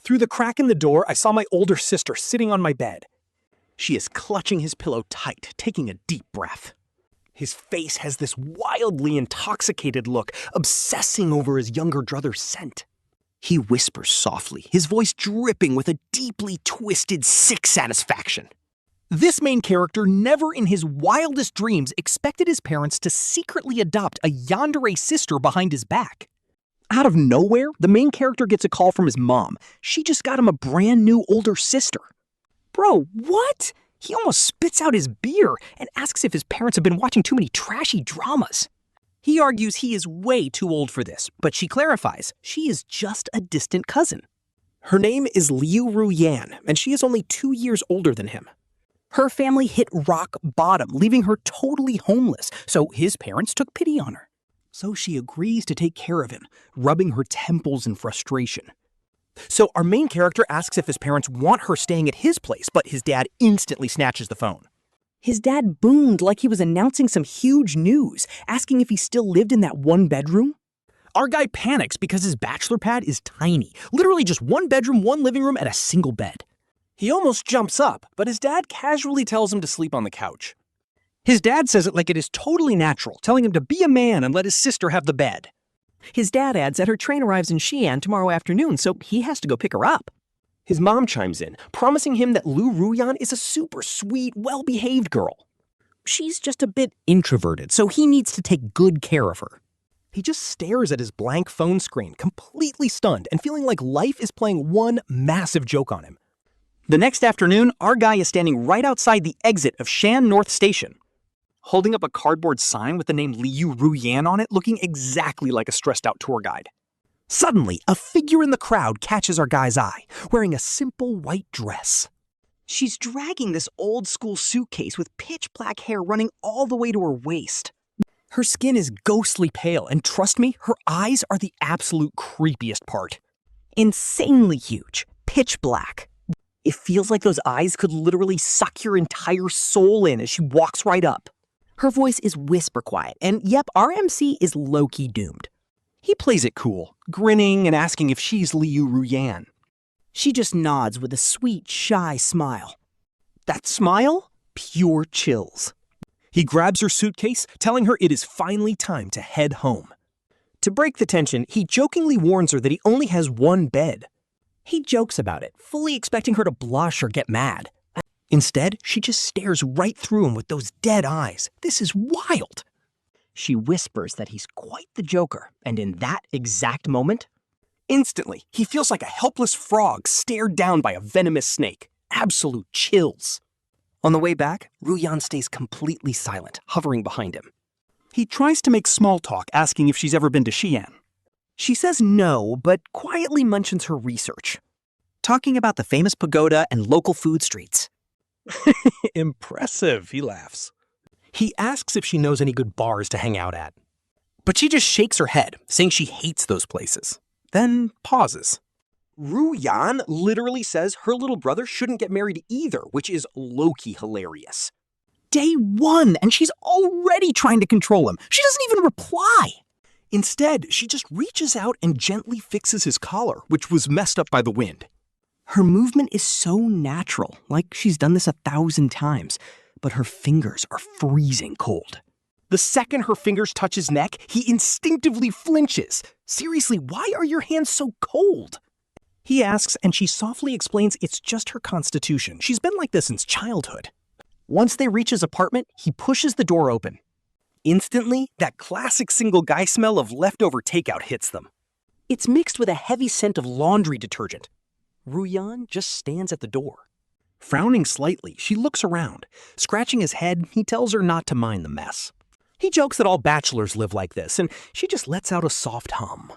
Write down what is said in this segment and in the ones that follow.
Through the crack in the door, I saw my older sister sitting on my bed. She is clutching his pillow tight, taking a deep breath. His face has this wildly intoxicated look, obsessing over his younger brother's scent. He whispers softly, his voice dripping with a deeply twisted, sick satisfaction. This main character never in his wildest dreams expected his parents to secretly adopt a yandere sister behind his back. Out of nowhere, the main character gets a call from his mom. She just got him a brand new older sister. Bro, what? He almost spits out his beer and asks if his parents have been watching too many trashy dramas. He argues he is way too old for this, but she clarifies she is just a distant cousin. Her name is Liu Ruyan, and she is only 2 years older than him. Her family hit rock bottom, leaving her totally homeless, so his parents took pity on her. So she agrees to take care of him, rubbing her temples in frustration. So our main character asks if his parents want her staying at his place, but his dad instantly snatches the phone. His dad boomed like he was announcing some huge news, asking if he still lived in that one bedroom. Our guy panics because his bachelor pad is tiny, literally just 1 bedroom, 1 living room, and a single bed. He almost jumps up, but his dad casually tells him to sleep on the couch. His dad says it like it is totally natural, telling him to be a man and let his sister have the bed. His dad adds that her train arrives in Xi'an tomorrow afternoon, so he has to go pick her up. His mom chimes in, promising him that Liu Ruyan is a super sweet, well-behaved girl. She's just a bit introverted, so he needs to take good care of her. He just stares at his blank phone screen, completely stunned and feeling like life is playing one massive joke on him. The next afternoon, our guy is standing right outside the exit of Shan North Station, holding up a cardboard sign with the name Liu Ruyan on it, looking exactly like a stressed-out tour guide. Suddenly, a figure in the crowd catches our guy's eye, wearing a simple white dress. She's dragging this old-school suitcase with pitch-black hair running all the way to her waist. Her skin is ghostly pale, and trust me, her eyes are the absolute creepiest part. Insanely huge, pitch black. It feels like those eyes could literally suck your entire soul in as she walks right up. Her voice is whisper quiet, and yep, our MC is low-key doomed. He plays it cool, grinning and asking if she's Liu Ruyan. She just nods with a sweet, shy smile. That smile? Pure chills. He grabs her suitcase, telling her it is finally time to head home. To break the tension, he jokingly warns her that he only has 1 bed. He jokes about it, fully expecting her to blush or get mad. Instead, she just stares right through him with those dead eyes. This is wild. She whispers that he's quite the joker, and in that exact moment, instantly, he feels like a helpless frog stared down by a venomous snake. Absolute chills. On the way back, Ruyan stays completely silent, hovering behind him. He tries to make small talk, asking if she's ever been to Xi'an. She says no, but quietly mentions her research, talking about the famous pagoda and local food streets. Impressive, he laughs. He asks if she knows any good bars to hang out at. But she just shakes her head, saying she hates those places. Then pauses. Ruyan literally says her little brother shouldn't get married either, which is low-key hilarious. Day 1, and she's already trying to control him. She doesn't even reply. Instead, she just reaches out and gently fixes his collar, which was messed up by the wind. Her movement is so natural, like she's done this 1,000 times, but her fingers are freezing cold. The second her fingers touch his neck, he instinctively flinches. Seriously, why are your hands so cold? He asks, and she softly explains it's just her constitution. She's been like this since childhood. Once they reach his apartment, he pushes the door open. Instantly, that classic single guy smell of leftover takeout hits them. It's mixed with a heavy scent of laundry detergent. Ruyan just stands at the door. Frowning slightly, she looks around. Scratching his head, he tells her not to mind the mess. He jokes that all bachelors live like this, and she just lets out a soft hum.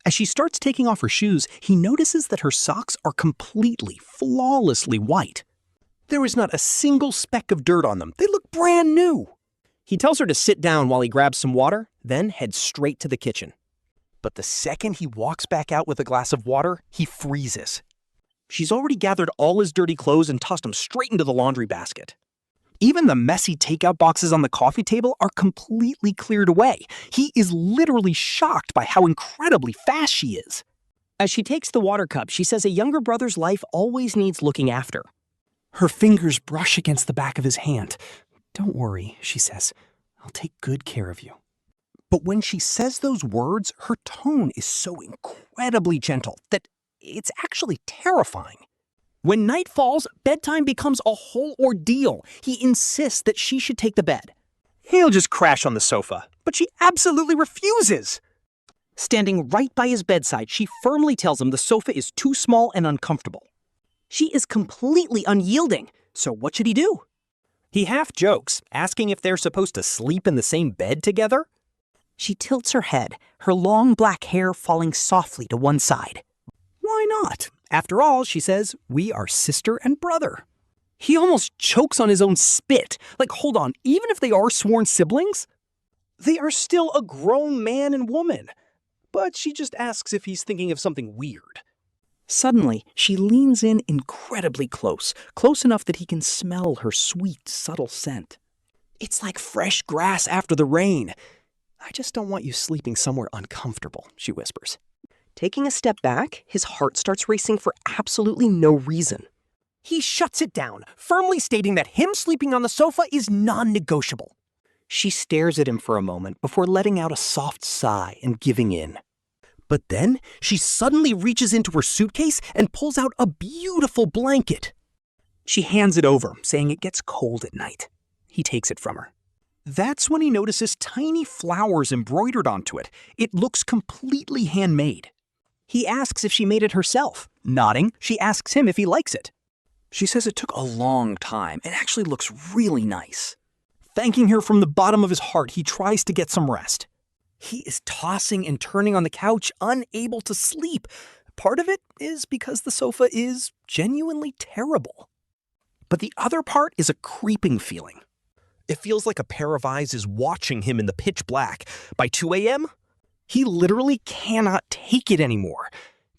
As she starts taking off her shoes, he notices that her socks are completely, flawlessly white. There is not a single speck of dirt on them. They look brand new. He tells her to sit down while he grabs some water, then heads straight to the kitchen. But the second he walks back out with a glass of water, he freezes. She's already gathered all his dirty clothes and tossed them straight into the laundry basket. Even the messy takeout boxes on the coffee table are completely cleared away. He is literally shocked by how incredibly fast she is. As she takes the water cup, she says a younger brother's life always needs looking after. Her fingers brush against the back of his hand. "Don't worry," she says. "I'll take good care of you." But when she says those words, her tone is so incredibly gentle that it's actually terrifying. When night falls, bedtime becomes a whole ordeal. He insists that she should take the bed. He'll just crash on the sofa, but she absolutely refuses. Standing right by his bedside, she firmly tells him the sofa is too small and uncomfortable. She is completely unyielding, so what should he do? He half jokes, asking if they're supposed to sleep in the same bed together. She tilts her head, her long black hair falling softly to one side. Why not? After all, she says, we are sister and brother. He almost chokes on his own spit. Like, hold on, even if they are sworn siblings, they are still a grown man and woman. But she just asks if he's thinking of something weird. Suddenly, she leans in incredibly close enough that he can smell her sweet, subtle scent. It's like fresh grass after the rain. I just don't want you sleeping somewhere uncomfortable, she whispers. Taking a step back, his heart starts racing for absolutely no reason. He shuts it down, firmly stating that him sleeping on the sofa is non-negotiable. She stares at him for a moment before letting out a soft sigh and giving in. But then, she suddenly reaches into her suitcase and pulls out a beautiful blanket. She hands it over, saying it gets cold at night. He takes it from her. That's when he notices tiny flowers embroidered onto it. It looks completely handmade. He asks if she made it herself. Nodding, she asks him if he likes it. She says it took a long time. It actually looks really nice. Thanking her from the bottom of his heart, he tries to get some rest. He is tossing and turning on the couch, unable to sleep. Part of it is because the sofa is genuinely terrible. But the other part is a creeping feeling. It feels like a pair of eyes is watching him in the pitch black. By 2 a.m., he literally cannot take it anymore.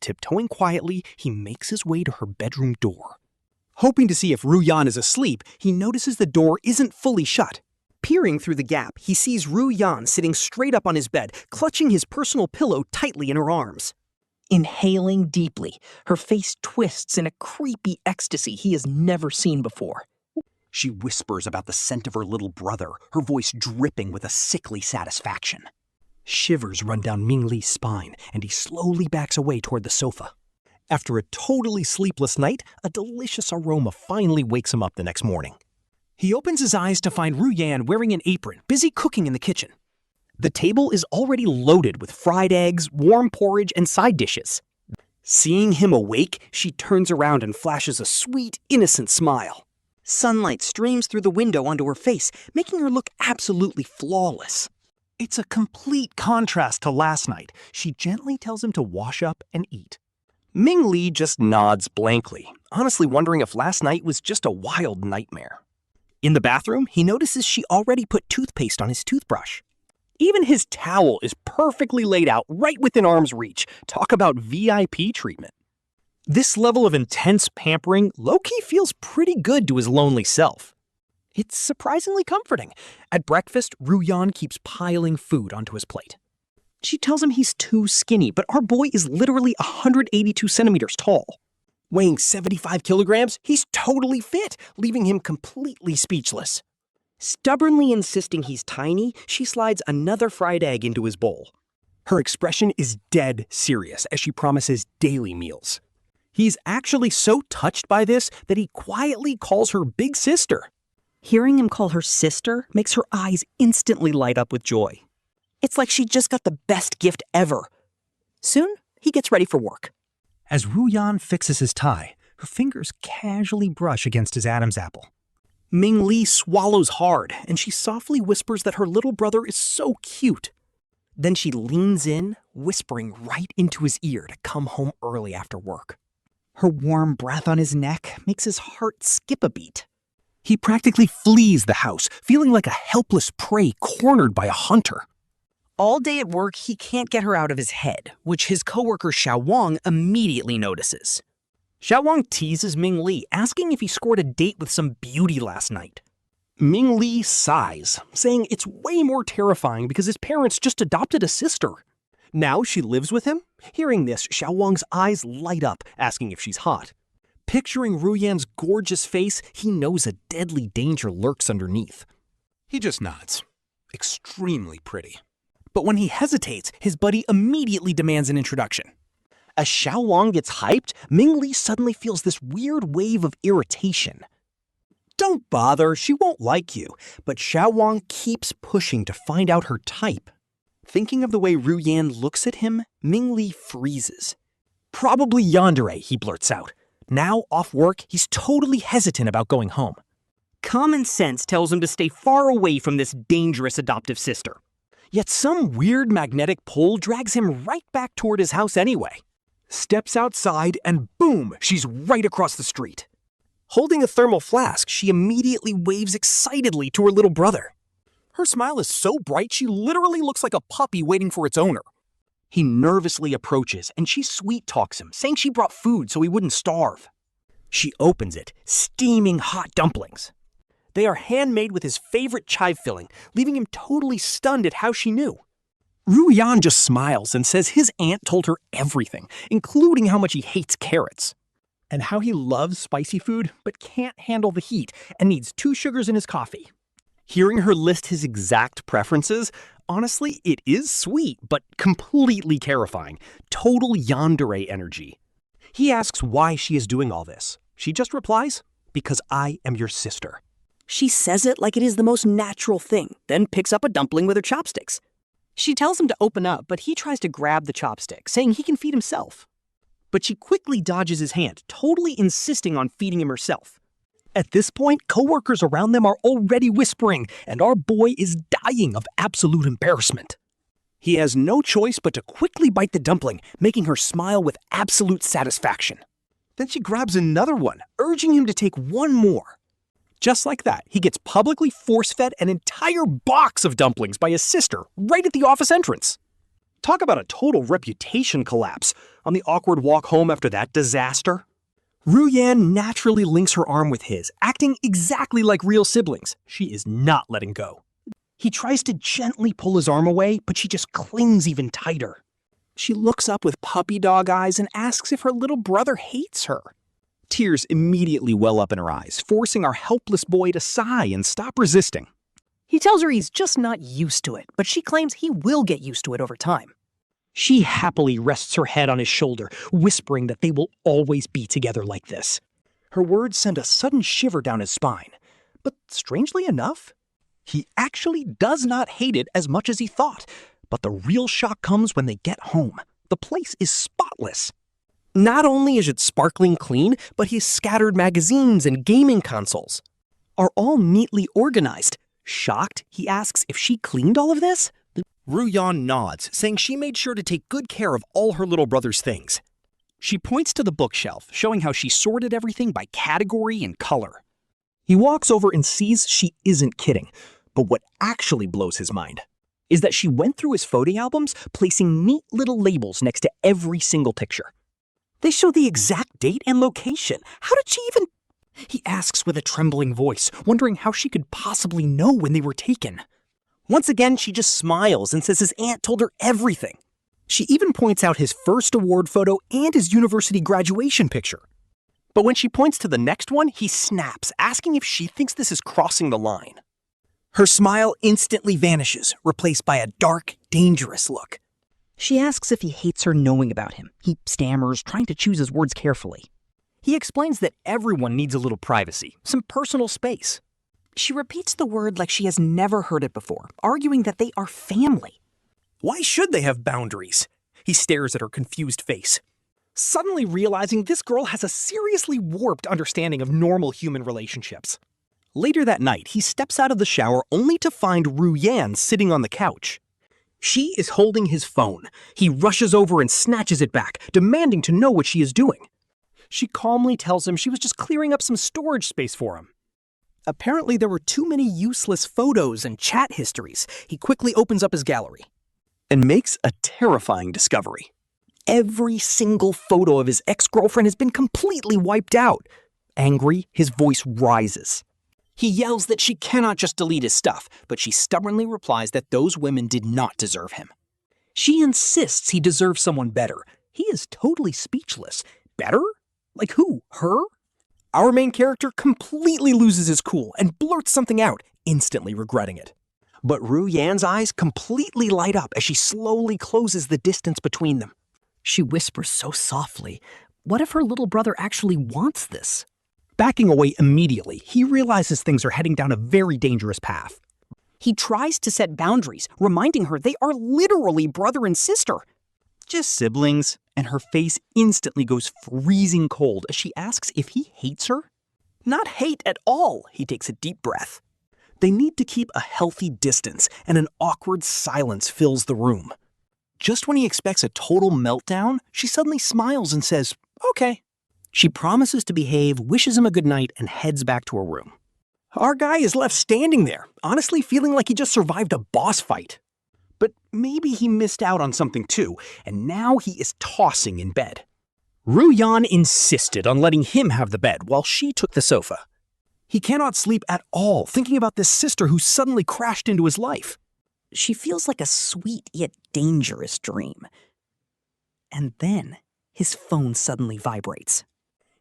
Tiptoeing quietly, he makes his way to her bedroom door. Hoping to see if Ruyan is asleep, he notices the door isn't fully shut. Peering through the gap, he sees Ruyan sitting straight up on his bed, clutching his personal pillow tightly in her arms. Inhaling deeply, her face twists in a creepy ecstasy he has never seen before. She whispers about the scent of her little brother, her voice dripping with a sickly satisfaction. Shivers run down Ming Li's spine, and he slowly backs away toward the sofa. After a totally sleepless night, a delicious aroma finally wakes him up the next morning. He opens his eyes to find Ruyan wearing an apron, busy cooking in the kitchen. The table is already loaded with fried eggs, warm porridge, and side dishes. Seeing him awake, she turns around and flashes a sweet, innocent smile. Sunlight streams through the window onto her face, making her look absolutely flawless. It's a complete contrast to last night. She gently tells him to wash up and eat. Ming Li just nods blankly, honestly wondering if last night was just a wild nightmare. In the bathroom, he notices she already put toothpaste on his toothbrush. Even his towel is perfectly laid out right within arm's reach. Talk about VIP treatment. This level of intense pampering low-key feels pretty good to his lonely self. It's surprisingly comforting. At breakfast, Ruyan keeps piling food onto his plate. She tells him he's too skinny, but our boy is literally 182 centimeters tall. Weighing 75 kilograms, he's totally fit, leaving him completely speechless. Stubbornly insisting he's tiny, she slides another fried egg into his bowl. Her expression is dead serious as she promises daily meals. He's actually so touched by this that he quietly calls her big sister. Hearing him call her sister makes her eyes instantly light up with joy. It's like she just got the best gift ever. Soon, he gets ready for work. As Ruyan fixes his tie, her fingers casually brush against his Adam's apple. Ming Li swallows hard, and she softly whispers that her little brother is so cute. Then she leans in, whispering right into his ear to come home early after work. Her warm breath on his neck makes his heart skip a beat. He practically flees the house, feeling like a helpless prey cornered by a hunter. All day at work, he can't get her out of his head, which his coworker Wang immediately notices. Wang teases Ming Li, asking if he scored a date with some beauty last night. Ming Li sighs, saying it's way more terrifying because his parents just adopted a sister. Now she lives with him? Hearing this, Xiao Wang's eyes light up, asking if she's hot. Picturing Ruyan's gorgeous face, he knows a deadly danger lurks underneath. He just nods. Extremely pretty. But when he hesitates, his buddy immediately demands an introduction. As Xiao Wang gets hyped, Ming Li suddenly feels this weird wave of irritation. Don't bother, she won't like you, but Xiao Wang keeps pushing to find out her type. Thinking of the way Ruyan looks at him, Ming Li freezes. Probably Yandere, he blurts out. Now, off work, he's totally hesitant about going home. Common sense tells him to stay far away from this dangerous adoptive sister. Yet some weird magnetic pull drags him right back toward his house anyway. Steps outside and boom, she's right across the street. Holding a thermal flask, she immediately waves excitedly to her little brother. Her smile is so bright she literally looks like a puppy waiting for its owner. He nervously approaches and she sweet-talks him, saying she brought food so he wouldn't starve. She opens it, steaming hot dumplings. They are handmade with his favorite chive filling, leaving him totally stunned at how she knew. Ruyan just smiles and says his aunt told her everything, including how much he hates carrots. And how he loves spicy food, but can't handle the heat and needs 2 sugars in his coffee. Hearing her list his exact preferences, honestly, it is sweet, but completely terrifying. Total yandere energy. He asks why she is doing all this. She just replies, "Because I am your sister." She says it like it is the most natural thing, then picks up a dumpling with her chopsticks. She tells him to open up, but he tries to grab the chopstick, saying he can feed himself. But she quickly dodges his hand, totally insisting on feeding him herself. At this point, coworkers around them are already whispering, and our boy is dying of absolute embarrassment. He has no choice but to quickly bite the dumpling, making her smile with absolute satisfaction. Then she grabs another one, urging him to take one more. Just like that, he gets publicly force-fed an entire box of dumplings by his sister right at the office entrance. Talk about a total reputation collapse on the awkward walk home after that disaster. Ruyan naturally links her arm with his, acting exactly like real siblings. She is not letting go. He tries to gently pull his arm away, but she just clings even tighter. She looks up with puppy dog eyes and asks if her little brother hates her. Tears immediately well up in her eyes, forcing our helpless boy to sigh and stop resisting. He tells her he's just not used to it, but she claims he will get used to it over time. She happily rests her head on his shoulder, whispering that they will always be together like this. Her words send a sudden shiver down his spine. But strangely enough, he actually does not hate it as much as he thought. But the real shock comes when they get home. The place is spotless. Not only is it sparkling clean, but his scattered magazines and gaming consoles are all neatly organized. Shocked, he asks if she cleaned all of this? Ruyan nods, saying she made sure to take good care of all her little brother's things. She points to the bookshelf, showing how she sorted everything by category and color. He walks over and sees she isn't kidding, but what actually blows his mind is that she went through his photo albums, placing neat little labels next to every single picture. They show the exact date and location. How did she even... He asks with a trembling voice, wondering how she could possibly know when they were taken. Once again, she just smiles and says his aunt told her everything. She even points out his first award photo and his university graduation picture. But when she points to the next one, he snaps, asking if she thinks this is crossing the line. Her smile instantly vanishes, replaced by a dark, dangerous look. She asks if he hates her knowing about him. He stammers, trying to choose his words carefully. He explains that everyone needs a little privacy, some personal space. She repeats the word like she has never heard it before, arguing that they are family. Why should they have boundaries? He stares at her confused face, suddenly realizing this girl has a seriously warped understanding of normal human relationships. Later that night, he steps out of the shower only to find Ruyan sitting on the couch. She is holding his phone. He rushes over and snatches it back, demanding to know what she is doing. She calmly tells him she was just clearing up some storage space for him. Apparently, there were too many useless photos and chat histories. He quickly opens up his gallery and makes a terrifying discovery. Every single photo of his ex-girlfriend has been completely wiped out. Angry, his voice rises. He yells that she cannot just delete his stuff, but she stubbornly replies that those women did not deserve him. She insists he deserves someone better. He is totally speechless. Better? Like who? Her? Our main character completely loses his cool and blurts something out, instantly regretting it. But Ruyan's eyes completely light up as she slowly closes the distance between them. She whispers so softly, what if her little brother actually wants this? Backing away immediately, he realizes things are heading down a very dangerous path. He tries to set boundaries, reminding her they are literally brother and sister. Just siblings, and her face instantly goes freezing cold as she asks if he hates her. Not hate at all, he takes a deep breath. They need to keep a healthy distance, and an awkward silence fills the room. Just when he expects a total meltdown, she suddenly smiles and says, okay. She promises to behave, wishes him a good night, and heads back to her room. Our guy is left standing there, honestly feeling like he just survived a boss fight. But maybe he missed out on something too, and now he is tossing in bed. Ruyan insisted on letting him have the bed while she took the sofa. He cannot sleep at all, thinking about this sister who suddenly crashed into his life. She feels like a sweet yet dangerous dream. And then his phone suddenly vibrates.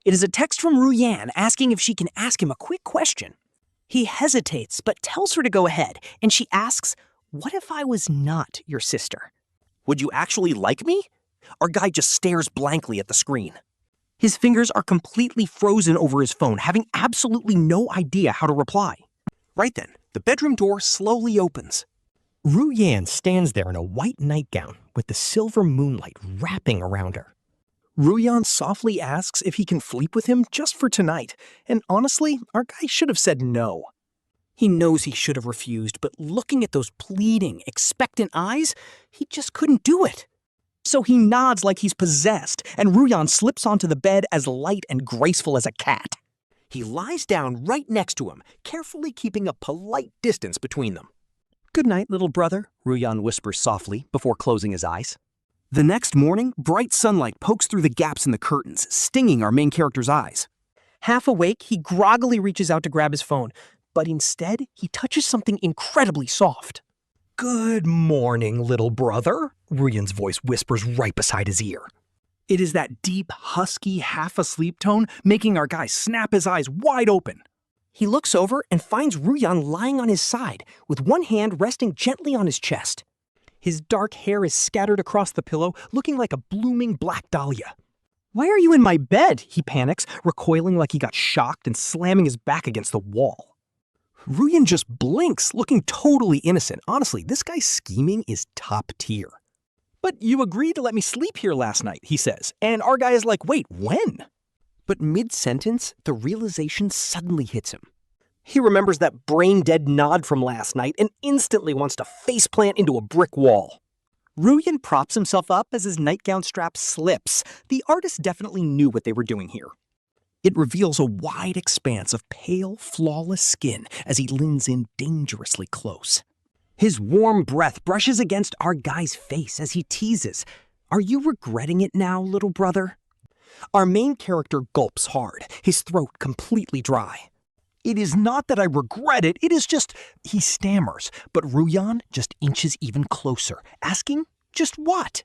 It is a text from Ruyan asking if she can ask him a quick question. He hesitates but tells her to go ahead, and she asks, what if I was not your sister? Would you actually like me? Our guy just stares blankly at the screen. His fingers are completely frozen over his phone, having absolutely no idea how to reply. Right then, the bedroom door slowly opens. Ruyan stands there in a white nightgown with the silver moonlight wrapping around her. Ruyan softly asks if he can sleep with him just for tonight, and honestly, our guy should have said no. He knows he should have refused, but looking at those pleading, expectant eyes, he just couldn't do it. So he nods like he's possessed, and Ruyan slips onto the bed as light and graceful as a cat. He lies down right next to him, carefully keeping a polite distance between them. Good night, little brother, Ruyan whispers softly before closing his eyes. The next morning, bright sunlight pokes through the gaps in the curtains, stinging our main character's eyes. Half awake, he groggily reaches out to grab his phone, but instead, he touches something incredibly soft. Good morning, little brother, Ruyan's voice whispers right beside his ear. It is that deep, husky, half-asleep tone, making our guy snap his eyes wide open. He looks over and finds Ruyan lying on his side, with one hand resting gently on his chest. His dark hair is scattered across the pillow, looking like a blooming black dahlia. Why are you in my bed? He panics, recoiling like he got shocked and slamming his back against the wall. Ruyan just blinks, looking totally innocent. Honestly, this guy's scheming is top tier. But you agreed to let me sleep here last night, he says, and our guy is like, wait, when? But mid-sentence, the realization suddenly hits him. He remembers that brain-dead nod from last night and instantly wants to faceplant into a brick wall. Ruyan props himself up as his nightgown strap slips. The artist definitely knew what they were doing here. It reveals a wide expanse of pale, flawless skin as he leans in dangerously close. His warm breath brushes against our guy's face as he teases, "Are you regretting it now, little brother?" Our main character gulps hard, his throat completely dry. It is not that I regret it, it is just, he stammers, but Ruyan just inches even closer, asking, just what?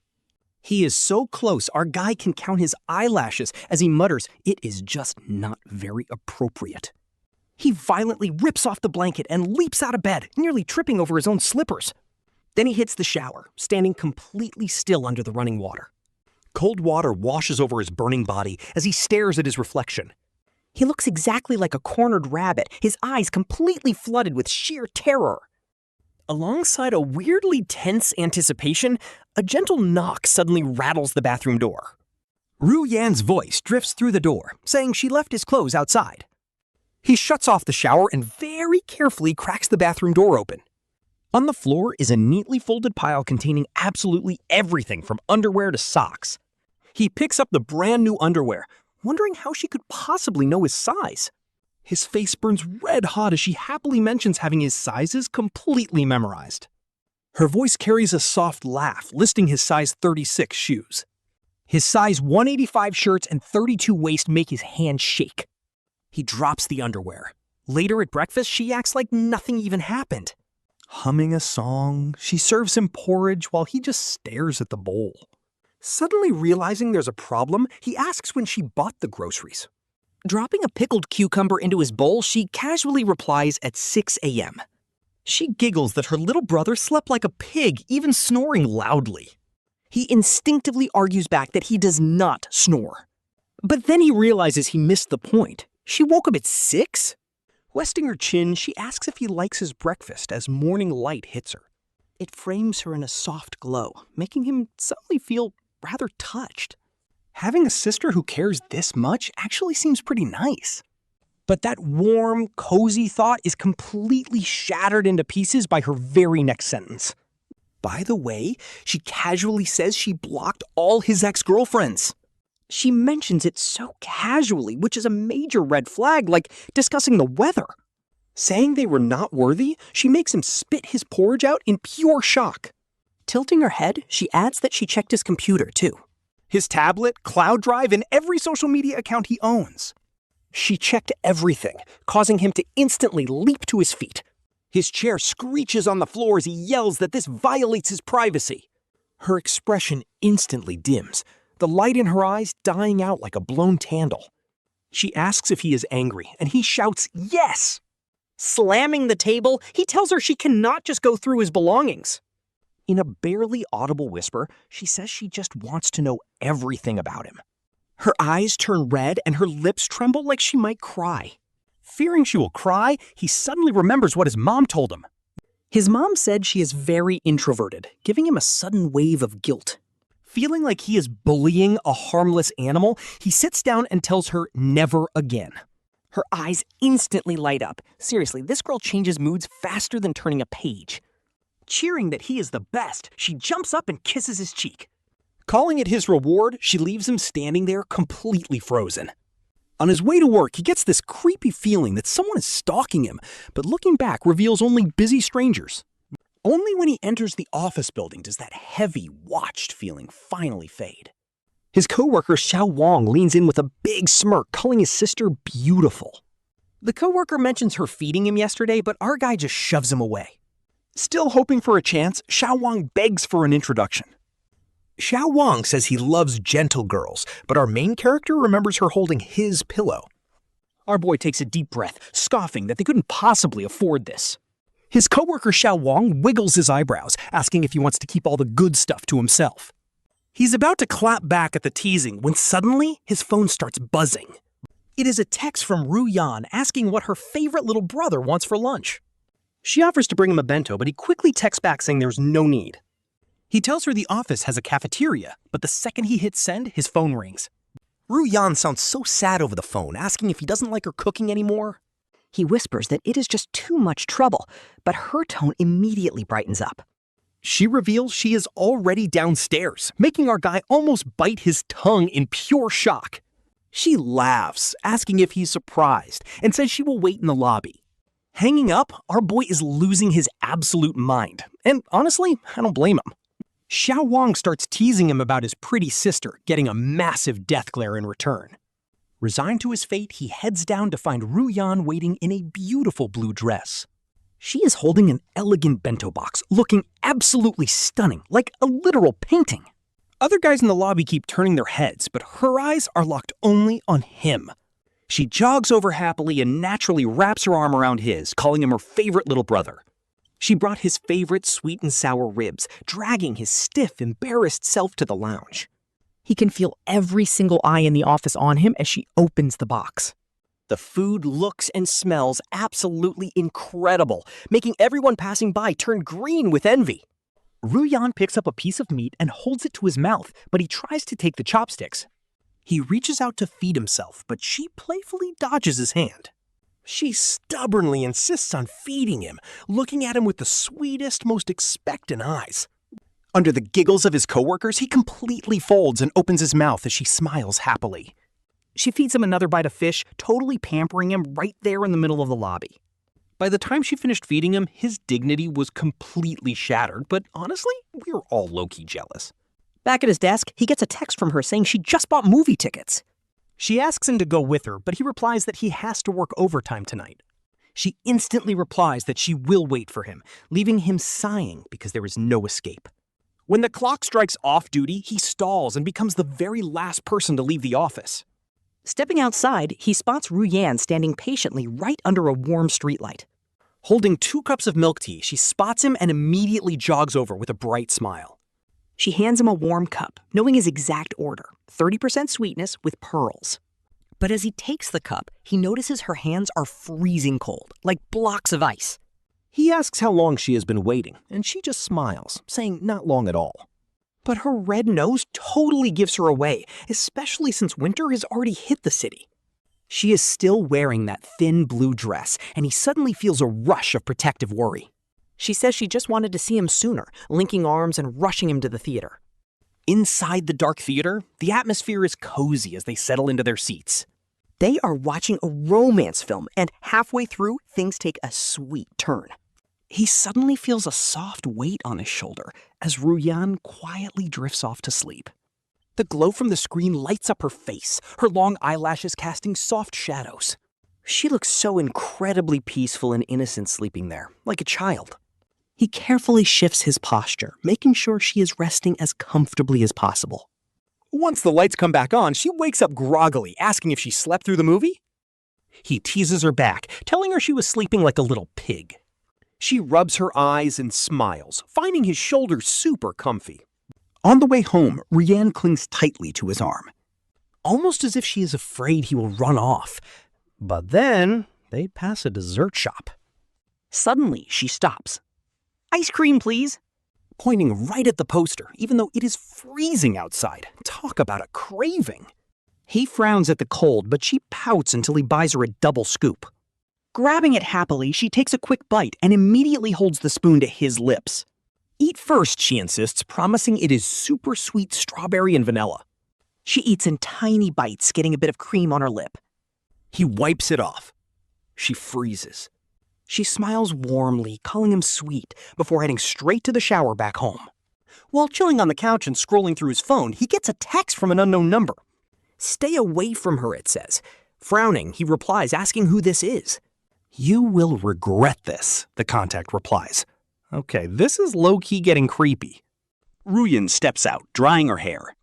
He is so close, our guy can count his eyelashes as he mutters, it is just not very appropriate. He violently rips off the blanket and leaps out of bed, nearly tripping over his own slippers. Then he hits the shower, standing completely still under the running water. Cold water washes over his burning body as he stares at his reflection. He looks exactly like a cornered rabbit, his eyes completely flooded with sheer terror. Alongside a weirdly tense anticipation, a gentle knock suddenly rattles the bathroom door. Ruyan's voice drifts through the door, saying she left his clothes outside. He shuts off the shower and very carefully cracks the bathroom door open. On the floor is a neatly folded pile containing absolutely everything from underwear to socks. He picks up the brand new underwear, wondering how she could possibly know his size. His face burns red hot as she happily mentions having his sizes completely memorized. Her voice carries a soft laugh, listing his size 36 shoes. His size 185 shirts and 32 waist make his hand shake. He drops the underwear. Later at breakfast, she acts like nothing even happened. Humming a song, she serves him porridge while he just stares at the bowl. Suddenly realizing there's a problem, he asks when she bought the groceries. Dropping a pickled cucumber into his bowl, she casually replies at 6 a.m. She giggles that her little brother slept like a pig, even snoring loudly. He instinctively argues back that he does not snore. But then he realizes he missed the point. She woke up at 6? Westing her chin, she asks if he likes his breakfast as morning light hits her. It frames her in a soft glow, making him suddenly feel rather touched. Having a sister who cares this much actually seems pretty nice. But that warm, cozy thought is completely shattered into pieces by her very next sentence. By the way, she casually says she blocked all his ex-girlfriends. She mentions it so casually, which is a major red flag, like discussing the weather. Saying they were not worthy, she makes him spit his porridge out in pure shock. Tilting her head, she adds that she checked his computer, too. His tablet, cloud drive, and every social media account he owns. She checked everything, causing him to instantly leap to his feet. His chair screeches on the floor as he yells that this violates his privacy. Her expression instantly dims, the light in her eyes dying out like a blown candle. She asks if he is angry, and he shouts, "Yes!" Slamming the table, he tells her she cannot just go through his belongings. In a barely audible whisper, she says she just wants to know everything about him. Her eyes turn red and her lips tremble like she might cry. Fearing she will cry, he suddenly remembers what his mom told him. His mom said she is very introverted, giving him a sudden wave of guilt. Feeling like he is bullying a harmless animal, he sits down and tells her never again. Her eyes instantly light up. Seriously, this girl changes moods faster than turning a page. Cheering that he is the best, she jumps up and kisses his cheek. Calling it his reward, she leaves him standing there completely frozen. On his way to work, he gets this creepy feeling that someone is stalking him, but looking back reveals only busy strangers. Only when he enters the office building does that heavy, watched feeling finally fade. His coworker Xiao Wang leans in with a big smirk, calling his sister beautiful. The coworker mentions her feeding him yesterday, but our guy just shoves him away. Still hoping for a chance, Xiao Wang begs for an introduction. Xiao Wang says he loves gentle girls, but our main character remembers her holding his pillow. Our boy takes a deep breath, scoffing that they couldn't possibly afford this. His coworker Xiao Wang wiggles his eyebrows, asking if he wants to keep all the good stuff to himself. He's about to clap back at the teasing when suddenly his phone starts buzzing. It is a text from Ruyan asking what her favorite little brother wants for lunch. She offers to bring him a bento, but he quickly texts back saying there's no need. He tells her the office has a cafeteria, but the second he hits send, his phone rings. Ruyan sounds so sad over the phone, asking if he doesn't like her cooking anymore. He whispers that it is just too much trouble, but her tone immediately brightens up. She reveals she is already downstairs, making our guy almost bite his tongue in pure shock. She laughs, asking if he's surprised, and says she will wait in the lobby. Hanging up, our boy is losing his absolute mind, and honestly, I don't blame him. Xiao Wang starts teasing him about his pretty sister, getting a massive death glare in return. Resigned to his fate, he heads down to find Ruyan waiting in a beautiful blue dress. She is holding an elegant bento box, looking absolutely stunning, like a literal painting. Other guys in the lobby keep turning their heads, but her eyes are locked only on him. She jogs over happily and naturally wraps her arm around his, calling him her favorite little brother. She brought his favorite sweet and sour ribs, dragging his stiff, embarrassed self to the lounge. He can feel every single eye in the office on him as she opens the box. The food looks and smells absolutely incredible, making everyone passing by turn green with envy. Ruyan picks up a piece of meat and holds it to his mouth, but he tries to take the chopsticks. He reaches out to feed himself, but she playfully dodges his hand. She stubbornly insists on feeding him, looking at him with the sweetest, most expectant eyes. Under the giggles of his coworkers, he completely folds and opens his mouth as she smiles happily. She feeds him another bite of fish, totally pampering him right there in the middle of the lobby. By the time she finished feeding him, his dignity was completely shattered, but honestly, we were all low-key jealous. Back at his desk, he gets a text from her saying she just bought movie tickets. She asks him to go with her, but he replies that he has to work overtime tonight. She instantly replies that she will wait for him, leaving him sighing because there is no escape. When the clock strikes off-duty, he stalls and becomes the very last person to leave the office. Stepping outside, he spots Ruyan standing patiently right under a warm streetlight. Holding 2 cups of milk tea, she spots him and immediately jogs over with a bright smile. She hands him a warm cup, knowing his exact order, 30% sweetness with pearls. But as he takes the cup, he notices her hands are freezing cold, like blocks of ice. He asks how long she has been waiting, and she just smiles, saying not long at all. But her red nose totally gives her away, especially since winter has already hit the city. She is still wearing that thin blue dress, and he suddenly feels a rush of protective worry. She says she just wanted to see him sooner, linking arms and rushing him to the theater. Inside the dark theater, the atmosphere is cozy as they settle into their seats. They are watching a romance film, and halfway through, things take a sweet turn. He suddenly feels a soft weight on his shoulder as Ruyan quietly drifts off to sleep. The glow from the screen lights up her face, her long eyelashes casting soft shadows. She looks so incredibly peaceful and innocent sleeping there, like a child. He carefully shifts his posture, making sure she is resting as comfortably as possible. Once the lights come back on, she wakes up groggily, asking if she slept through the movie. He teases her back, telling her she was sleeping like a little pig. She rubs her eyes and smiles, finding his shoulders super comfy. On the way home, Ruyan clings tightly to his arm, almost as if she is afraid he will run off. But then, they pass a dessert shop. Suddenly, she stops. "Ice cream, please," pointing right at the poster, even though it is freezing outside. Talk about a craving. He frowns at the cold, but she pouts until he buys her a double scoop. Grabbing it happily, she takes a quick bite and immediately holds the spoon to his lips. Eat first, she insists, promising it is super sweet strawberry and vanilla. She eats in tiny bites, getting a bit of cream on her lip. He wipes it off. She freezes. She smiles warmly, calling him sweet, before heading straight to the shower back home. While chilling on the couch and scrolling through his phone, he gets a text from an unknown number. Stay away from her, it says. Frowning, he replies, asking who this is. You will regret this, the contact replies. Okay, this is low-key getting creepy. Ruyan steps out, drying her hair.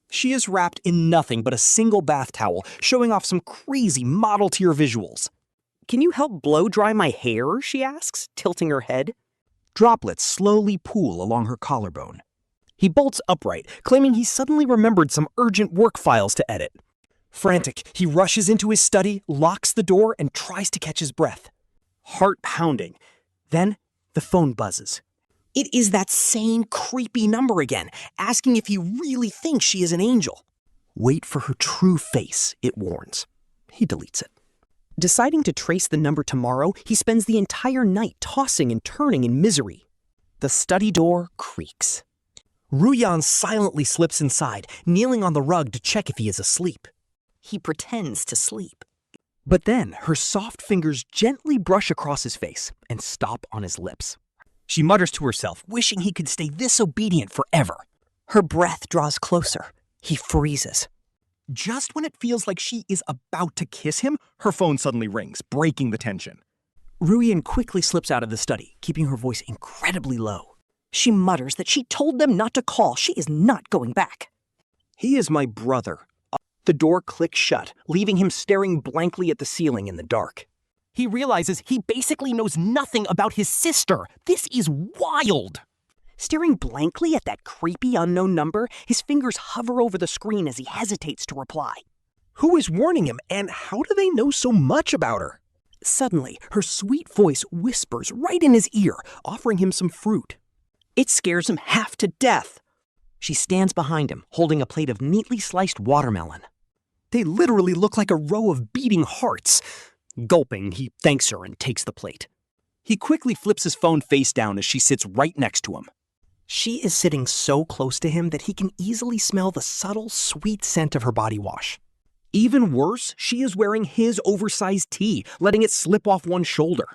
She is wrapped in nothing but a single bath towel, showing off some crazy model-tier visuals. "Can you help blow dry my hair?" she asks, tilting her head. Droplets slowly pool along her collarbone. He bolts upright, claiming he suddenly remembered some urgent work files to edit. Frantic, he rushes into his study, locks the door, and tries to catch his breath. Heart pounding. Then, the phone buzzes. It is that same creepy number again, asking if he really thinks she is an angel. Wait for her true face, it warns. He deletes it. Deciding to trace the number tomorrow, he spends the entire night tossing and turning in misery. The study door creaks. Ruyan silently slips inside, kneeling on the rug to check if he is asleep. He pretends to sleep. But then, her soft fingers gently brush across his face and stop on his lips. She mutters to herself, wishing he could stay this obedient forever. Her breath draws closer. He freezes. Just when it feels like she is about to kiss him, her phone suddenly rings, breaking the tension. Ruyan quickly slips out of the study, keeping her voice incredibly low. She mutters that she told them not to call. She is not going back. He is my brother. The door clicks shut, leaving him staring blankly at the ceiling in the dark. He realizes he basically knows nothing about his sister. This is wild. Staring blankly at that creepy unknown number, his fingers hover over the screen as he hesitates to reply. Who is warning him, and how do they know so much about her? Suddenly, her sweet voice whispers right in his ear, offering him some fruit. It scares him half to death. She stands behind him, holding a plate of neatly sliced watermelon. They literally look like a row of beating hearts. Gulping, he thanks her and takes the plate. He quickly flips his phone face down as she sits right next to him. She is sitting so close to him that he can easily smell the subtle, sweet scent of her body wash. Even worse, she is wearing his oversized tee, letting it slip off one shoulder.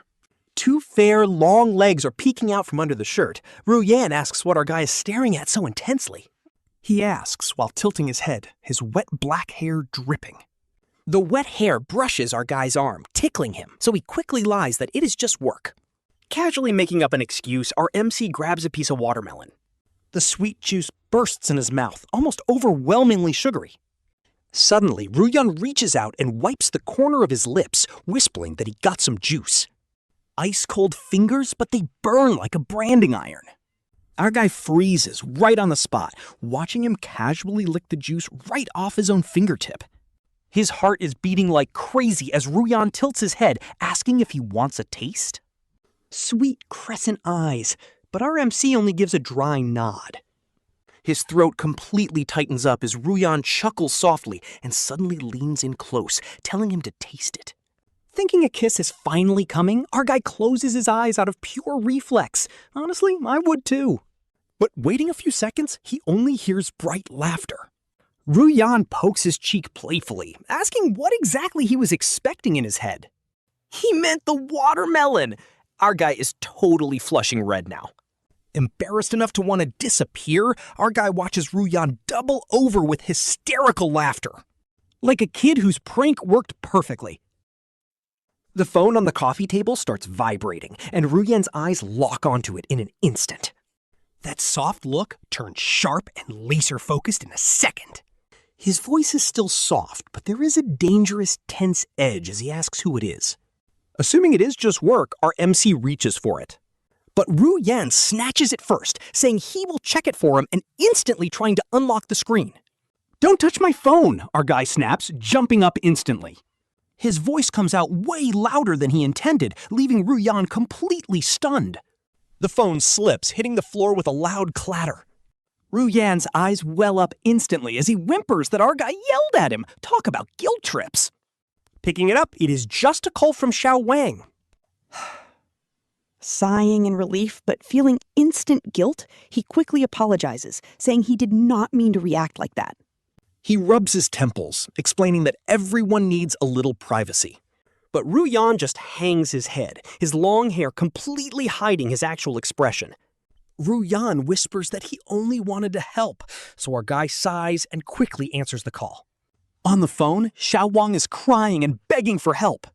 Two fair, long legs are peeking out from under the shirt. Ruyan asks what our guy is staring at so intensely. He asks while tilting his head, his wet black hair dripping. The wet hair brushes our guy's arm, tickling him, so he quickly lies that it is just work. Casually making up an excuse, our MC grabs a piece of watermelon. The sweet juice bursts in his mouth, almost overwhelmingly sugary. Suddenly, Ruyan reaches out and wipes the corner of his lips, whispering that he got some juice. Ice-cold fingers, but they burn like a branding iron. Our guy freezes right on the spot, watching him casually lick the juice right off his own fingertip. His heart is beating like crazy as Ruyan tilts his head, asking if he wants a taste. Sweet crescent eyes, but our MC only gives a dry nod. His throat completely tightens up as Ruyan chuckles softly and suddenly leans in close, telling him to taste it. Thinking a kiss is finally coming, our guy closes his eyes out of pure reflex. Honestly, I would too. But waiting a few seconds, he only hears bright laughter. Ruyan pokes his cheek playfully, asking what exactly he was expecting in his head. He meant the watermelon! Our guy is totally flushing red now. Embarrassed enough to want to disappear, our guy watches Ruyan double over with hysterical laughter. Like a kid whose prank worked perfectly. The phone on the coffee table starts vibrating, and Ruyan's eyes lock onto it in an instant. That soft look turns sharp and laser-focused in a second. His voice is still soft, but there is a dangerous, tense edge as he asks who it is. Assuming it is just work, our MC reaches for it. But Ruyan snatches it first, saying he will check it for him and instantly trying to unlock the screen. "Don't touch my phone," our guy snaps, jumping up instantly. His voice comes out way louder than he intended, leaving Ruyan completely stunned. The phone slips, hitting the floor with a loud clatter. Ruyan's eyes well up instantly as he whimpers that our guy yelled at him. Talk about guilt trips. Picking it up, it is just a call from Xiao Wang. Sighing in relief, but feeling instant guilt, he quickly apologizes, saying he did not mean to react like that. He rubs his temples, explaining that everyone needs a little privacy. But Ruyan just hangs his head, his long hair completely hiding his actual expression. Ruyan whispers that he only wanted to help, so our guy sighs and quickly answers the call. On the phone, Xiao Wang is crying and begging for help.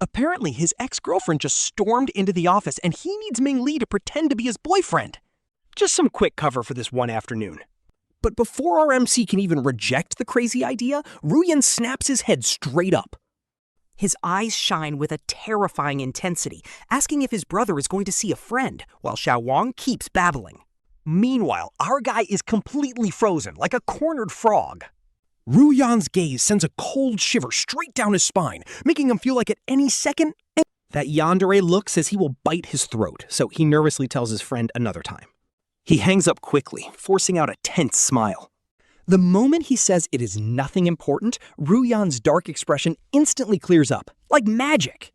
Apparently, his ex-girlfriend just stormed into the office and he needs Ming Li to pretend to be his boyfriend. Just some quick cover for this one afternoon. But before our MC can even reject the crazy idea, Ruyan snaps his head straight up. His eyes shine with a terrifying intensity, asking if his brother is going to see a friend, while Xiao Wang keeps babbling. Meanwhile, our guy is completely frozen, like a cornered frog. Ruyan's gaze sends a cold shiver straight down his spine, making him feel like at any second, that Yandere look says he will bite his throat, so he nervously tells his friend another time. He hangs up quickly, forcing out a tense smile. The moment he says it is nothing important, Ruyan's dark expression instantly clears up, like magic.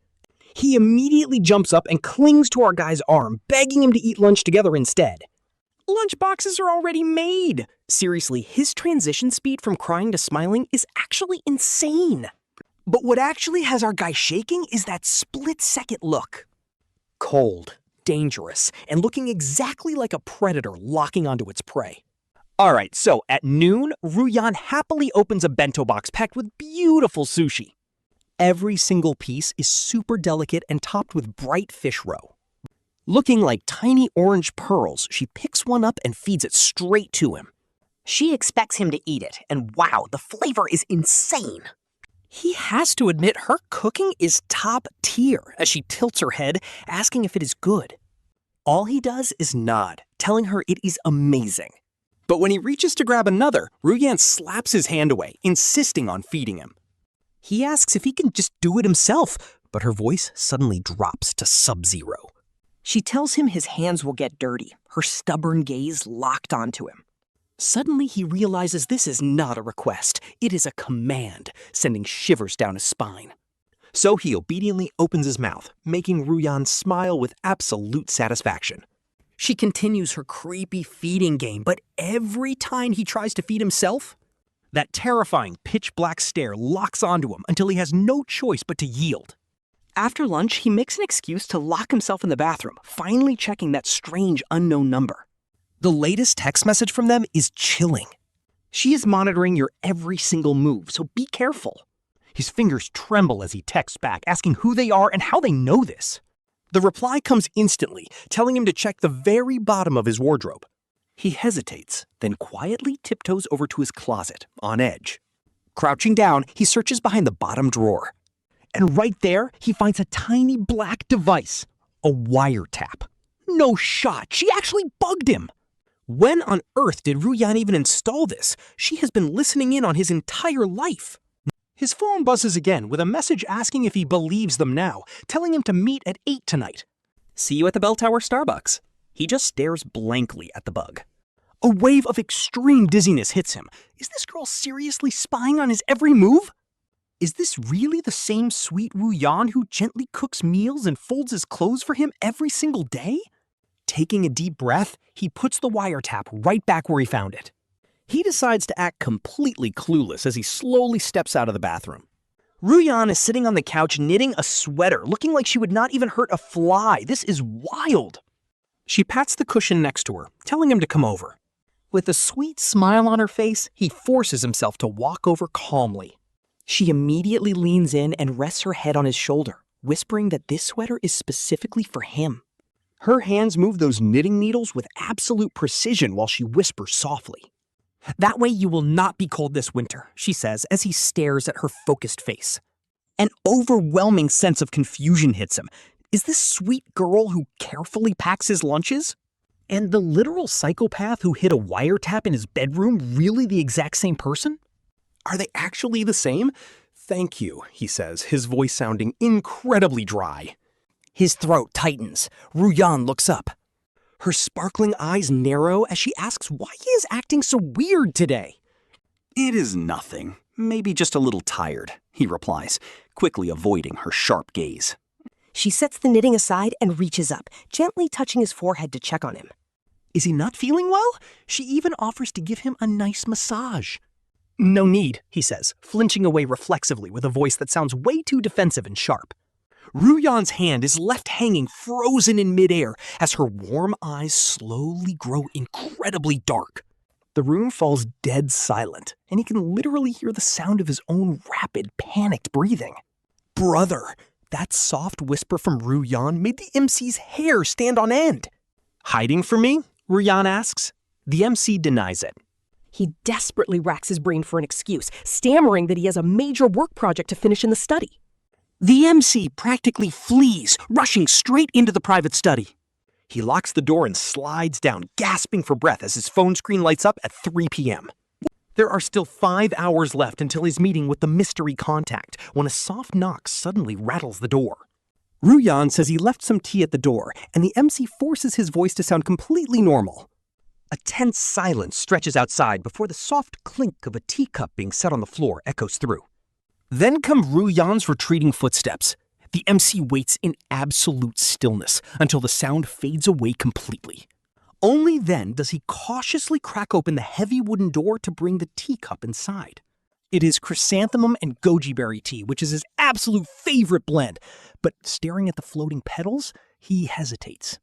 He immediately jumps up and clings to our guy's arm, begging him to eat lunch together instead. Lunch boxes are already made! Seriously, his transition speed from crying to smiling is actually insane. But what actually has our guy shaking is that split-second look. Cold, dangerous, and looking exactly like a predator locking onto its prey. Alright, so at noon, Ruyan happily opens a bento box packed with beautiful sushi. Every single piece is super delicate and topped with bright fish roe. Looking like tiny orange pearls, she picks one up and feeds it straight to him. She expects him to eat it, and wow, the flavor is insane. He has to admit her cooking is top tier as she tilts her head, asking if it is good. All he does is nod, telling her it is amazing. But when he reaches to grab another, Ruyan slaps his hand away, insisting on feeding him. He asks if he can just do it himself, but her voice suddenly drops to sub-zero. She tells him his hands will get dirty, her stubborn gaze locked onto him. Suddenly he realizes this is not a request, it is a command, sending shivers down his spine. So he obediently opens his mouth, making Ruyan smile with absolute satisfaction. She continues her creepy feeding game, but every time he tries to feed himself, that terrifying pitch-black stare locks onto him until he has no choice but to yield. After lunch, he makes an excuse to lock himself in the bathroom, finally checking that strange unknown number. The latest text message from them is chilling. She is monitoring your every single move, so be careful. His fingers tremble as he texts back, asking who they are and how they know this. The reply comes instantly, telling him to check the very bottom of his wardrobe. He hesitates, then quietly tiptoes over to his closet, on edge. Crouching down, he searches behind the bottom drawer. And right there, he finds a tiny black device, a wiretap. No shot, she actually bugged him. When on earth did Ruyan even install this? She has been listening in on his entire life. His phone buzzes again with a message asking if he believes them now, telling him to meet at 8 tonight. See you at the Bell Tower Starbucks. He just stares blankly at the bug. A wave of extreme dizziness hits him. Is this girl seriously spying on his every move? Is this really the same sweet Ruyan who gently cooks meals and folds his clothes for him every single day? Taking a deep breath, he puts the wiretap right back where he found it. He decides to act completely clueless as he slowly steps out of the bathroom. Ruyan is sitting on the couch knitting a sweater, looking like she would not even hurt a fly. This is wild. She pats the cushion next to her, telling him to come over. With a sweet smile on her face, he forces himself to walk over calmly. She immediately leans in and rests her head on his shoulder, whispering that this sweater is specifically for him. Her hands move those knitting needles with absolute precision while she whispers softly. That way you will not be cold this winter, she says as he stares at her focused face. An overwhelming sense of confusion hits him. Is this sweet girl who carefully packs his lunches? And the literal psychopath who hid a wiretap in his bedroom really the exact same person? Are they actually the same? Thank you, he says, his voice sounding incredibly dry. His throat tightens. Ruyan looks up. Her sparkling eyes narrow as she asks why he is acting so weird today. It is nothing. Maybe just a little tired, he replies, quickly avoiding her sharp gaze. She sets the knitting aside and reaches up, gently touching his forehead to check on him. Is he not feeling well? She even offers to give him a nice massage. No need, he says, flinching away reflexively with a voice that sounds way too defensive and sharp. Ruyan's hand is left hanging frozen in midair as her warm eyes slowly grow incredibly dark. The room falls dead silent, and he can literally hear the sound of his own rapid, panicked breathing. Brother! That soft whisper from Ruyan made the MC's hair stand on end. Hiding from me? Ruyan asks. The MC denies it. He desperately racks his brain for an excuse, stammering that he has a major work project to finish in the study. The MC practically flees, rushing straight into the private study. He locks the door and slides down, gasping for breath as his phone screen lights up at 3 p.m. There are still 5 hours left until his meeting with the mystery contact when a soft knock suddenly rattles the door. Ruyan says he left some tea at the door, and the MC forces his voice to sound completely normal. A tense silence stretches outside before the soft clink of a teacup being set on the floor echoes through. Then come Ruyan's retreating footsteps. The MC waits in absolute stillness until the sound fades away completely. Only then does he cautiously crack open the heavy wooden door to bring the teacup inside. It is chrysanthemum and goji berry tea, which is his absolute favorite blend. But staring at the floating petals, he hesitates.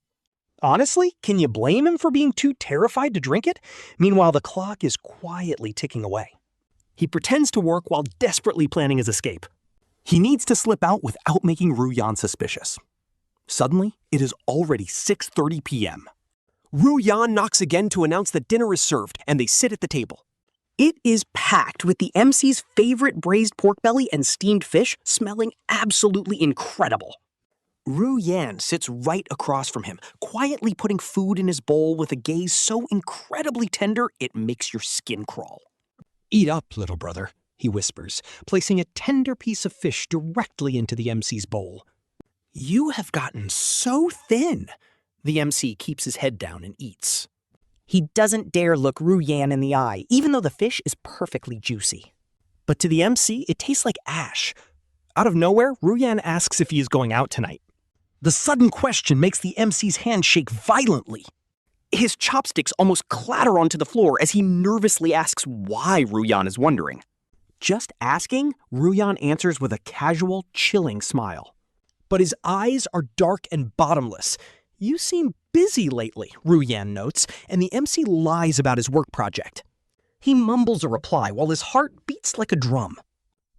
Honestly, can you blame him for being too terrified to drink it? Meanwhile, the clock is quietly ticking away. He pretends to work while desperately planning his escape. He needs to slip out without making Ruyan suspicious. Suddenly, it is already 6:30 p.m. Ruyan knocks again to announce that dinner is served, and they sit at the table. It is packed with the MC's favorite braised pork belly and steamed fish, smelling absolutely incredible. Ruyan sits right across from him, quietly putting food in his bowl with a gaze so incredibly tender it makes your skin crawl. Eat up, little brother, he whispers, placing a tender piece of fish directly into the MC's bowl. You have gotten so thin. The MC keeps his head down and eats. He doesn't dare look Ruyan in the eye, even though the fish is perfectly juicy. But to the MC, it tastes like ash. Out of nowhere, Ruyan asks if he is going out tonight. The sudden question makes the MC's hand shake violently. His chopsticks almost clatter onto the floor as he nervously asks why Ruyan is wondering. Just asking, Ruyan answers with a casual, chilling smile. But his eyes are dark and bottomless. You seem busy lately, Ruyan notes, and the MC lies about his work project. He mumbles a reply while his heart beats like a drum.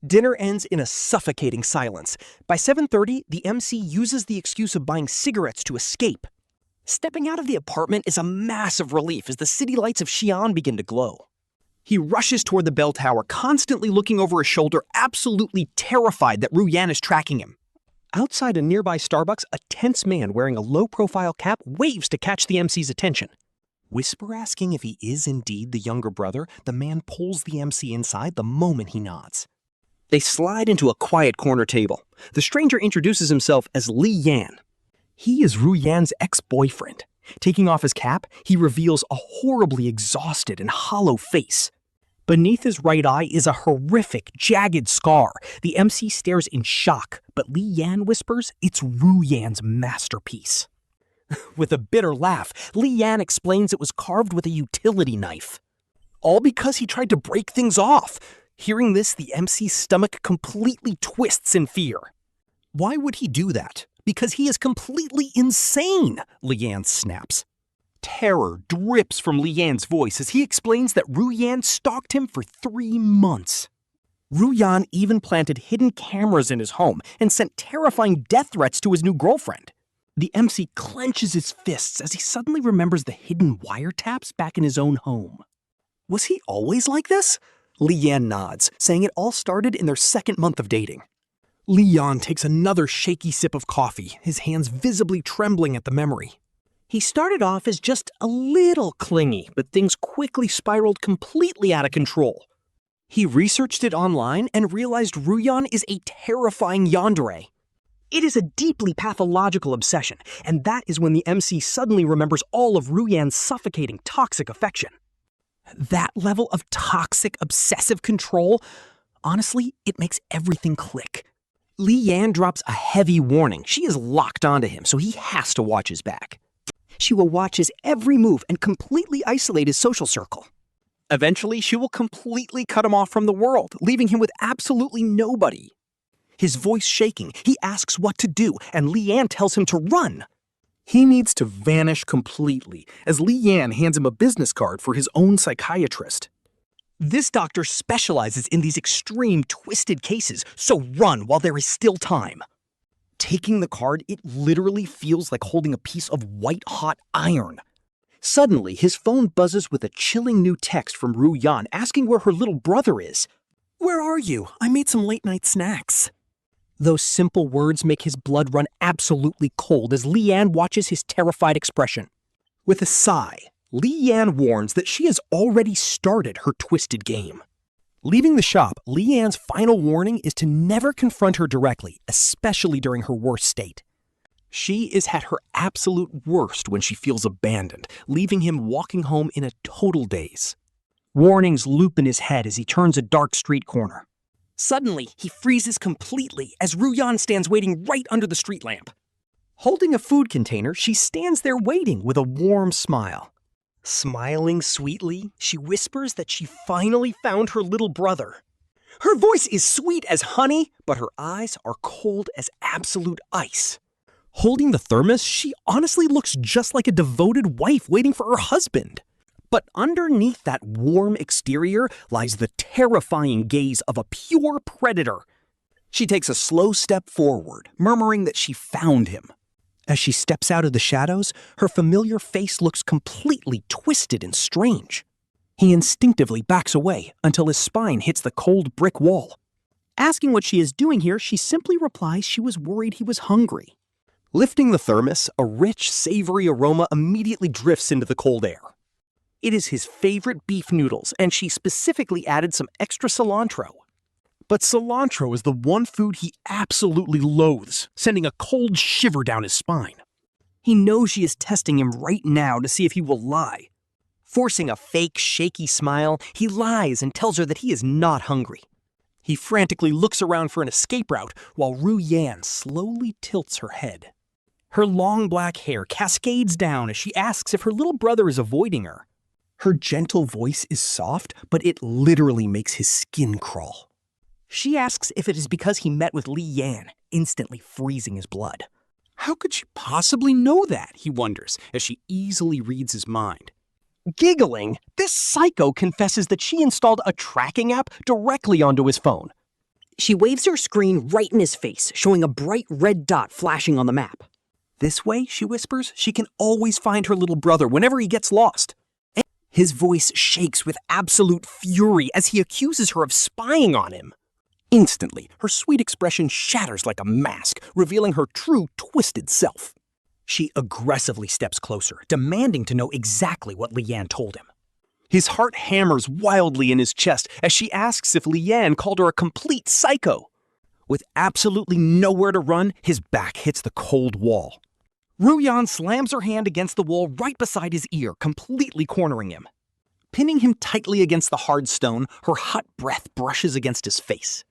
Dinner ends in a suffocating silence. By 7:30, the MC uses the excuse of buying cigarettes to escape. Stepping out of the apartment is a massive relief as the city lights of Xi'an begin to glow. He rushes toward the bell tower, constantly looking over his shoulder, absolutely terrified that Ruyan is tracking him. Outside a nearby Starbucks, a tense man wearing a low-profile cap waves to catch the MC's attention. Whisper asking if he is indeed the younger brother, the man pulls the MC inside the moment he nods. They slide into a quiet corner table. The stranger introduces himself as Li Yan. He is Ruyan's ex-boyfriend. Taking off his cap, he reveals a horribly exhausted and hollow face. Beneath his right eye is a horrific, jagged scar. The MC stares in shock, but Li Yan whispers it's Ruyan's masterpiece. With a bitter laugh, Li Yan explains it was carved with a utility knife. All because he tried to break things off. Hearing this, the MC's stomach completely twists in fear. Why would he do that? Because he is completely insane, Li Yan snaps. Terror drips from Li Yan's voice as he explains that Ruyan stalked him for 3 months. Ruyan even planted hidden cameras in his home and sent terrifying death threats to his new girlfriend. The MC clenches his fists as he suddenly remembers the hidden wiretaps back in his own home. Was he always like this? Li Yan nods, saying it all started in their 2nd month of dating. Li Yan takes another shaky sip of coffee, his hands visibly trembling at the memory. He started off as just a little clingy, but things quickly spiraled completely out of control. He researched it online and realized Ruyan is a terrifying yandere. It is a deeply pathological obsession, and that is when the MC suddenly remembers all of Ruyan's suffocating, toxic affection. That level of toxic, obsessive control, honestly, it makes everything click. Li Yan drops a heavy warning. She is locked onto him, so he has to watch his back. She will watch his every move and completely isolate his social circle. Eventually, she will completely cut him off from the world, leaving him with absolutely nobody. His voice shaking, he asks what to do, and Li Yan tells him to run. He needs to vanish completely, as Li Yan hands him a business card for his own psychiatrist. This doctor specializes in these extreme, twisted cases, so run while there is still time. Taking the card, it literally feels like holding a piece of white-hot iron. Suddenly, his phone buzzes with a chilling new text from Ruyan asking where her little brother is. "Where are you? I made some late-night snacks." Those simple words make his blood run absolutely cold as Li Yan watches his terrified expression. With a sigh, Li Yan warns that she has already started her twisted game. Leaving the shop, Li Yan's final warning is to never confront her directly, especially during her worst state. She is at her absolute worst when she feels abandoned, leaving him walking home in a total daze. Warnings loop in his head as he turns a dark street corner. Suddenly, he freezes completely as Ruyan stands waiting right under the street lamp. Holding a food container, she stands there waiting with a warm smile. Smiling sweetly, she whispers that she finally found her little brother. Her voice is sweet as honey, but her eyes are cold as absolute ice. Holding the thermos, she honestly looks just like a devoted wife waiting for her husband. But underneath that warm exterior lies the terrifying gaze of a pure predator. She takes a slow step forward, murmuring that she found him. As she steps out of the shadows, her familiar face looks completely twisted and strange. He instinctively backs away until his spine hits the cold brick wall. Asking what she is doing here, she simply replies she was worried he was hungry. Lifting the thermos, a rich, savory aroma immediately drifts into the cold air. It is his favorite beef noodles, and she specifically added some extra cilantro. But cilantro is the one food he absolutely loathes, sending a cold shiver down his spine. He knows she is testing him right now to see if he will lie. Forcing a fake, shaky smile, he lies and tells her that he is not hungry. He frantically looks around for an escape route while Ruyan slowly tilts her head. Her long black hair cascades down as she asks if her little brother is avoiding her. Her gentle voice is soft, but it literally makes his skin crawl. She asks if it is because he met with Li Yan, instantly freezing his blood. How could she possibly know that, he wonders, as she easily reads his mind. Giggling, this psycho confesses that she installed a tracking app directly onto his phone. She waves her screen right in his face, showing a bright red dot flashing on the map. This way, she whispers, she can always find her little brother whenever he gets lost. His voice shakes with absolute fury as he accuses her of spying on him. Instantly, her sweet expression shatters like a mask, revealing her true, twisted self. She aggressively steps closer, demanding to know exactly what Lian told him. His heart hammers wildly in his chest as she asks if Lian called her a complete psycho. With absolutely nowhere to run, his back hits the cold wall. Ruyan slams her hand against the wall right beside his ear, completely cornering him. Pinning him tightly against the hard stone, her hot breath brushes against his face.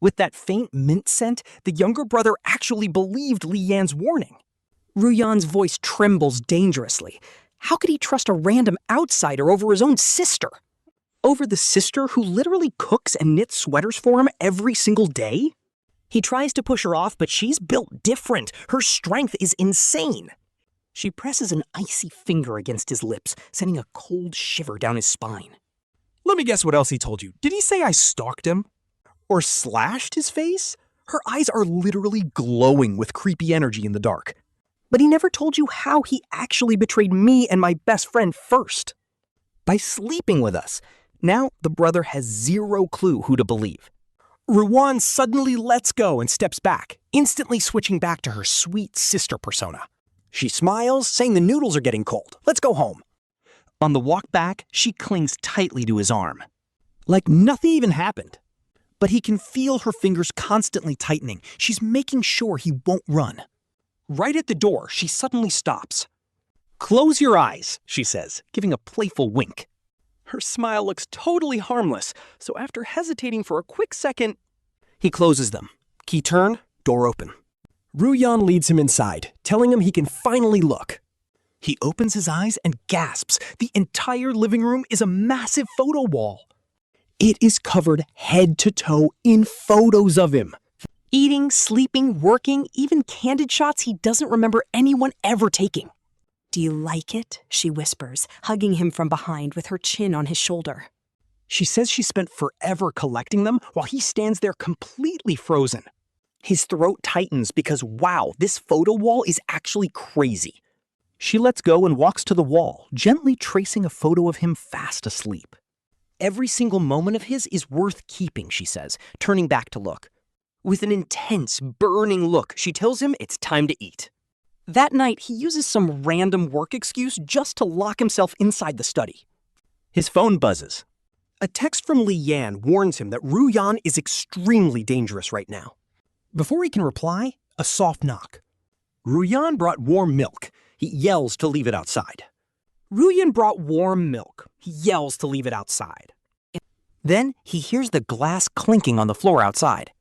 With that faint mint scent, the younger brother actually believed Lian's warning. Ruyan's voice trembles dangerously. How could he trust a random outsider over his own sister? Over the sister who literally cooks and knits sweaters for him every single day? He tries to push her off, but she's built different. Her strength is insane. She presses an icy finger against his lips, sending a cold shiver down his spine. Let me guess what else he told you. Did he say I stalked him? Or slashed his face? Her eyes are literally glowing with creepy energy in the dark. But he never told you how he actually betrayed me and my best friend first. By sleeping with us. Now the brother has zero clue who to believe. Ruyan suddenly lets go and steps back, instantly switching back to her sweet sister persona. She smiles, saying the noodles are getting cold. Let's go home. On the walk back, she clings tightly to his arm. Like nothing even happened. But he can feel her fingers constantly tightening. She's making sure he won't run. Right at the door, she suddenly stops. Close your eyes, she says, giving a playful wink. Her smile looks totally harmless, so after hesitating for a quick second, he closes them. Key turn, door open. Ruyan leads him inside, telling him he can finally look. He opens his eyes and gasps. The entire living room is a massive photo wall. It is covered head to toe in photos of him. Eating, sleeping, working, even candid shots he doesn't remember anyone ever taking. Do you like it? She whispers, hugging him from behind with her chin on his shoulder. She says she spent forever collecting them while he stands there completely frozen. His throat tightens because, wow, this photo wall is actually crazy. She lets go and walks to the wall, gently tracing a photo of him fast asleep. Every single moment of his is worth keeping, she says, turning back to look. With an intense, burning look, she tells him it's time to eat. That night, he uses some random work excuse just to lock himself inside the study. His phone buzzes. A text from Lian warns him that Ruyan is extremely dangerous right now. Before he can reply, a soft knock. Ruyan brought warm milk. He yells to leave it outside. Ruyan brought warm milk. He yells to leave it outside. Then he hears the glass clinking on the floor outside.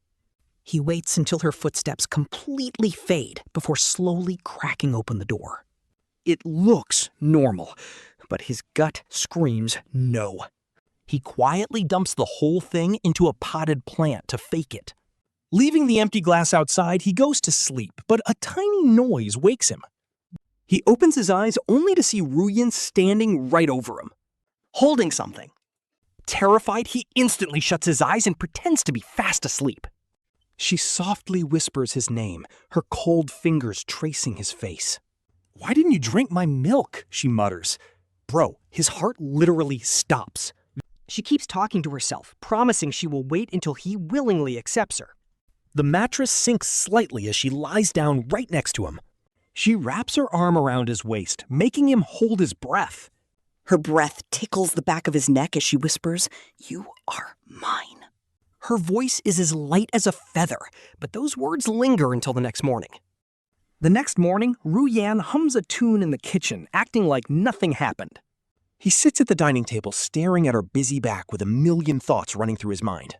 He waits until her footsteps completely fade before slowly cracking open the door. It looks normal, but his gut screams no. He quietly dumps the whole thing into a potted plant to fake it. Leaving the empty glass outside, he goes to sleep, but a tiny noise wakes him. He opens his eyes only to see Ruyan standing right over him, holding something. Terrified, he instantly shuts his eyes and pretends to be fast asleep. She softly whispers his name, her cold fingers tracing his face. "Why didn't you drink my milk?" she mutters. Bro, his heart literally stops. She keeps talking to herself, promising she will wait until he willingly accepts her. The mattress sinks slightly as she lies down right next to him. She wraps her arm around his waist, making him hold his breath. Her breath tickles the back of his neck as she whispers, "You are mine." Her voice is as light as a feather, but those words linger until the next morning. The next morning, Ruyan hums a tune in the kitchen, acting like nothing happened. He sits at the dining table, staring at her busy back with a million thoughts running through his mind.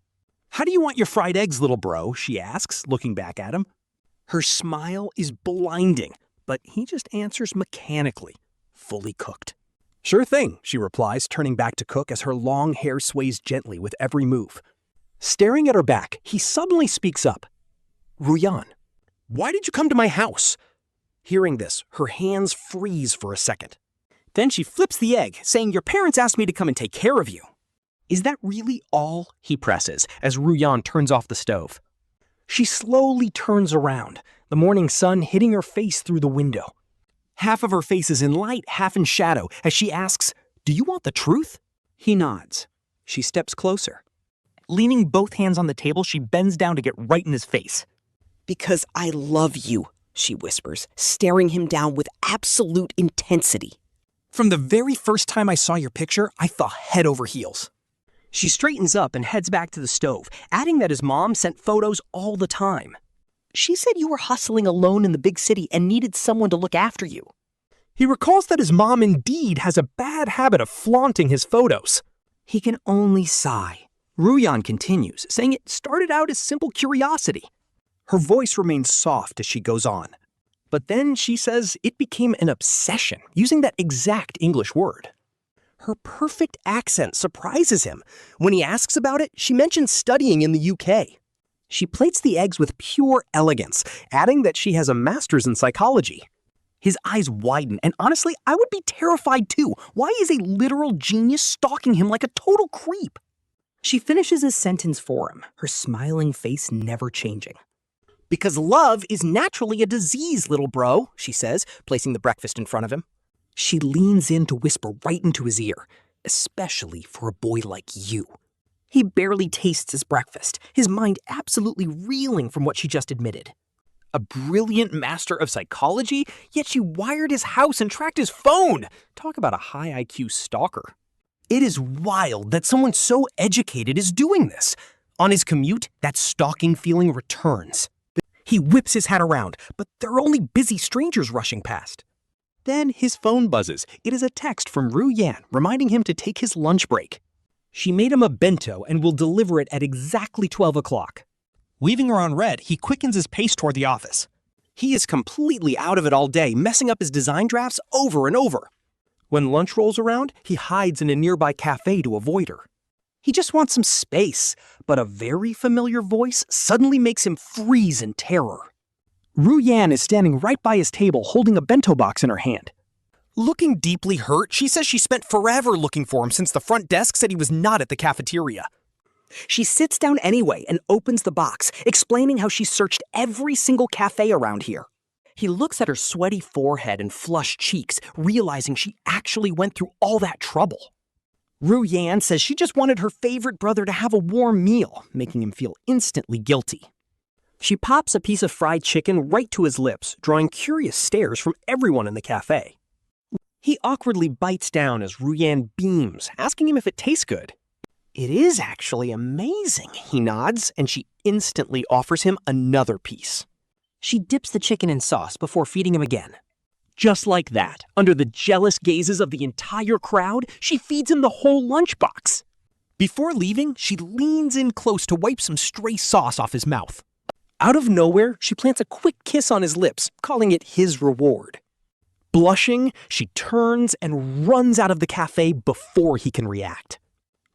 "How do you want your fried eggs, little bro?" she asks, looking back at him. Her smile is blinding, but he just answers mechanically, fully cooked. "Sure thing," she replies, turning back to cook as her long hair sways gently with every move. Staring at her back, he suddenly speaks up. "Ruyan, why did you come to my house?" Hearing this, her hands freeze for a second. Then she flips the egg, saying, "Your parents asked me to come and take care of you." Is that really all? He presses, as Ruyan turns off the stove. She slowly turns around, the morning sun hitting her face through the window. Half of her face is in light, half in shadow, as she asks, "Do you want the truth?" He nods. She steps closer. Leaning both hands on the table, she bends down to get right in his face. "Because I love you," she whispers, staring him down with absolute intensity. "From the very first time I saw your picture, I thought head over heels." She straightens up and heads back to the stove, adding that his mom sent photos all the time. "She said you were hustling alone in the big city and needed someone to look after you." He recalls that his mom indeed has a bad habit of flaunting his photos. He can only sigh. Ruyan continues, saying it started out as simple curiosity. Her voice remains soft as she goes on. But then she says it became an obsession, using that exact English word. Her perfect accent surprises him. When he asks about it, she mentions studying in the UK. She plates the eggs with pure elegance, adding that she has a master's in psychology. His eyes widen, and honestly, I would be terrified too. Why is a literal genius stalking him like a total creep? She finishes his sentence for him, her smiling face never changing. "Because love is naturally a disease, little bro," she says, placing the breakfast in front of him. She leans in to whisper right into his ear, "Especially for a boy like you." He barely tastes his breakfast, his mind absolutely reeling from what she just admitted. A brilliant master of psychology, yet she wired his house and tracked his phone. Talk about a high IQ stalker. It is wild that someone so educated is doing this. On his commute, that stalking feeling returns. He whips his hat around, but there are only busy strangers rushing past. Then his phone buzzes. It is a text from Ruyan reminding him to take his lunch break. She made him a bento and will deliver it at exactly 12 o'clock. Leaving her on red, he quickens his pace toward the office. He is completely out of it all day, messing up his design drafts over and over. When lunch rolls around, he hides in a nearby cafe to avoid her. He just wants some space, but a very familiar voice suddenly makes him freeze in terror. Ruyan is standing right by his table holding a bento box in her hand. Looking deeply hurt, she says she spent forever looking for him since the front desk said he was not at the cafeteria. She sits down anyway and opens the box, explaining how she searched every single cafe around here. He looks at her sweaty forehead and flushed cheeks, realizing she actually went through all that trouble. Ruyan says she just wanted her favorite brother to have a warm meal, making him feel instantly guilty. She pops a piece of fried chicken right to his lips, drawing curious stares from everyone in the cafe. He awkwardly bites down as Ruyan beams, asking him if it tastes good. "It is actually amazing," he nods, and she instantly offers him another piece. She dips the chicken in sauce before feeding him again. Just like that, under the jealous gazes of the entire crowd, she feeds him the whole lunchbox. Before leaving, she leans in close to wipe some stray sauce off his mouth. Out of nowhere, she plants a quick kiss on his lips, calling it his reward. Blushing, she turns and runs out of the cafe before he can react,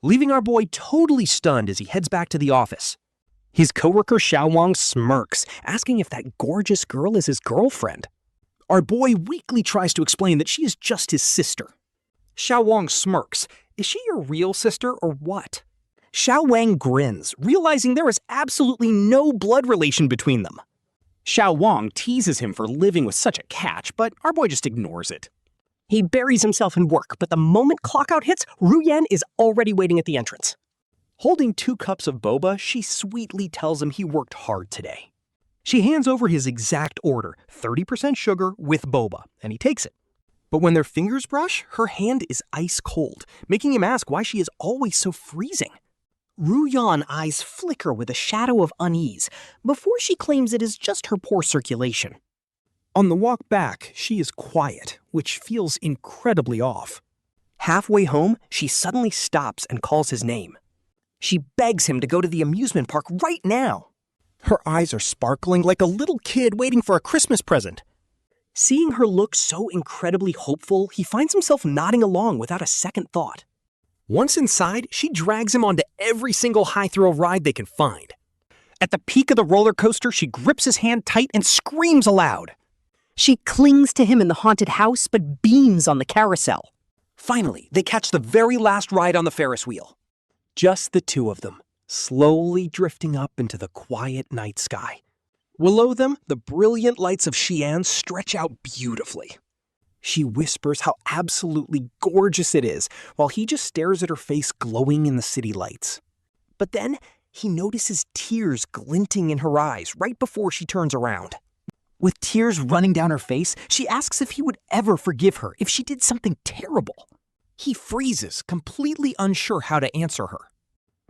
leaving our boy totally stunned as he heads back to the office. His coworker Xiao smirks, asking if that gorgeous girl is his girlfriend. Our boy weakly tries to explain that she is just his sister. Xiao smirks. Is she your real sister or what? Xiao grins, realizing there is absolutely no blood relation between them. Xiao teases him for living with such a catch, but our boy just ignores it. He buries himself in work, but the moment clockout hits, Ruyan is already waiting at the entrance. Holding 2 cups of boba, she sweetly tells him he worked hard today. She hands over his exact order, 30% sugar with boba, and he takes it. But when their fingers brush, her hand is ice cold, making him ask why she is always so freezing. Ruyan eyes flicker with a shadow of unease before she claims it is just her poor circulation. On the walk back, she is quiet, which feels incredibly off. Halfway home, she suddenly stops and calls his name. She begs him to go to the amusement park right now. Her eyes are sparkling like a little kid waiting for a Christmas present. Seeing her look so incredibly hopeful, he finds himself nodding along without a second thought. Once inside, she drags him onto every single high-thrill ride they can find. At the peak of the roller coaster, she grips his hand tight and screams aloud. She clings to him in the haunted house, but beams on the carousel. Finally, they catch the very last ride on the Ferris wheel. Just the two of them, slowly drifting up into the quiet night sky. Below them, the brilliant lights of Xi'an stretch out beautifully. She whispers how absolutely gorgeous it is, while he just stares at her face glowing in the city lights. But then, he notices tears glinting in her eyes right before she turns around. With tears running down her face, she asks if he would ever forgive her if she did something terrible. He freezes, completely unsure how to answer her.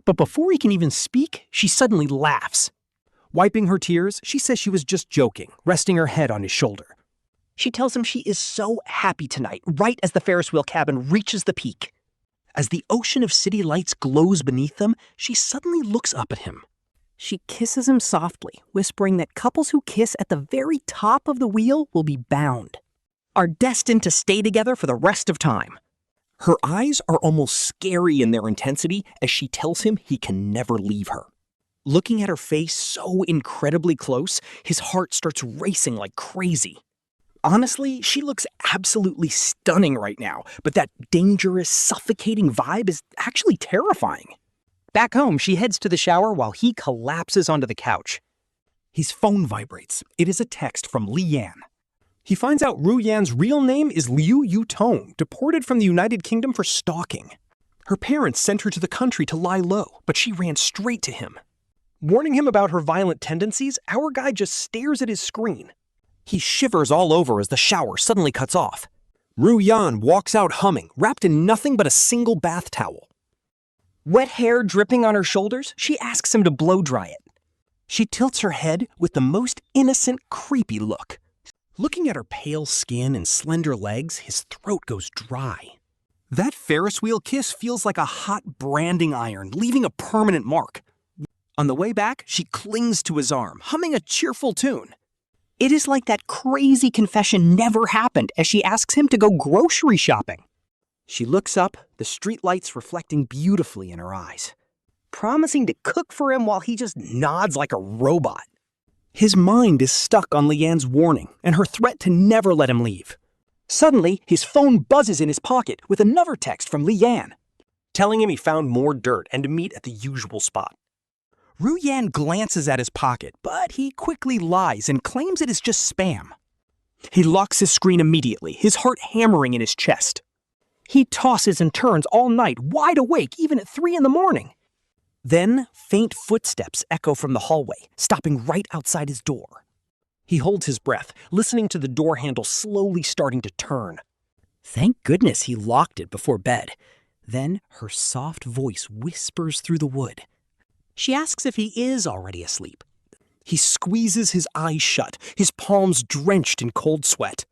But before he can even speak, she suddenly laughs. Wiping her tears, she says she was just joking, resting her head on his shoulder. She tells him she is so happy tonight, right as the Ferris wheel cabin reaches the peak. As the ocean of city lights glows beneath them, she suddenly looks up at him. She kisses him softly, whispering that couples who kiss at the very top of the wheel will be bound, are destined to stay together for the rest of time. Her eyes are almost scary in their intensity as she tells him he can never leave her. Looking at her face so incredibly close, his heart starts racing like crazy. Honestly, she looks absolutely stunning right now, but that dangerous, suffocating vibe is actually terrifying. Back home, she heads to the shower while he collapses onto the couch. His phone vibrates. It is a text from Lian. He finds out Ruyan's real name is Liu Ruyan, deported from the United Kingdom for stalking. Her parents sent her to the country to lie low, but she ran straight to him. Warning him about her violent tendencies, our guy just stares at his screen. He shivers all over as the shower suddenly cuts off. Ruyan walks out humming, wrapped in nothing but a single bath towel. Wet hair dripping on her shoulders, she asks him to blow dry it. She tilts her head with the most innocent, creepy look. Looking at her pale skin and slender legs, his throat goes dry. That Ferris wheel kiss feels like a hot branding iron, leaving a permanent mark. On the way back, she clings to his arm, humming a cheerful tune. It is like that crazy confession never happened as she asks him to go grocery shopping. She looks up, the streetlights reflecting beautifully in her eyes, promising to cook for him while he just nods like a robot. His mind is stuck on Lian's warning and her threat to never let him leave. Suddenly, his phone buzzes in his pocket with another text from Lian, telling him he found more dirt and to meet at the usual spot. Ruyan glances at his pocket, but he quickly lies and claims it is just spam. He locks his screen immediately, his heart hammering in his chest. He tosses and turns all night, wide awake even at 3 a.m. Then, faint footsteps echo from the hallway, stopping right outside his door. He holds his breath, listening to the door handle slowly starting to turn. Thank goodness he locked it before bed. Then her soft voice whispers through the wood. She asks if he is already asleep. He squeezes his eyes shut, his palms drenched in cold sweat.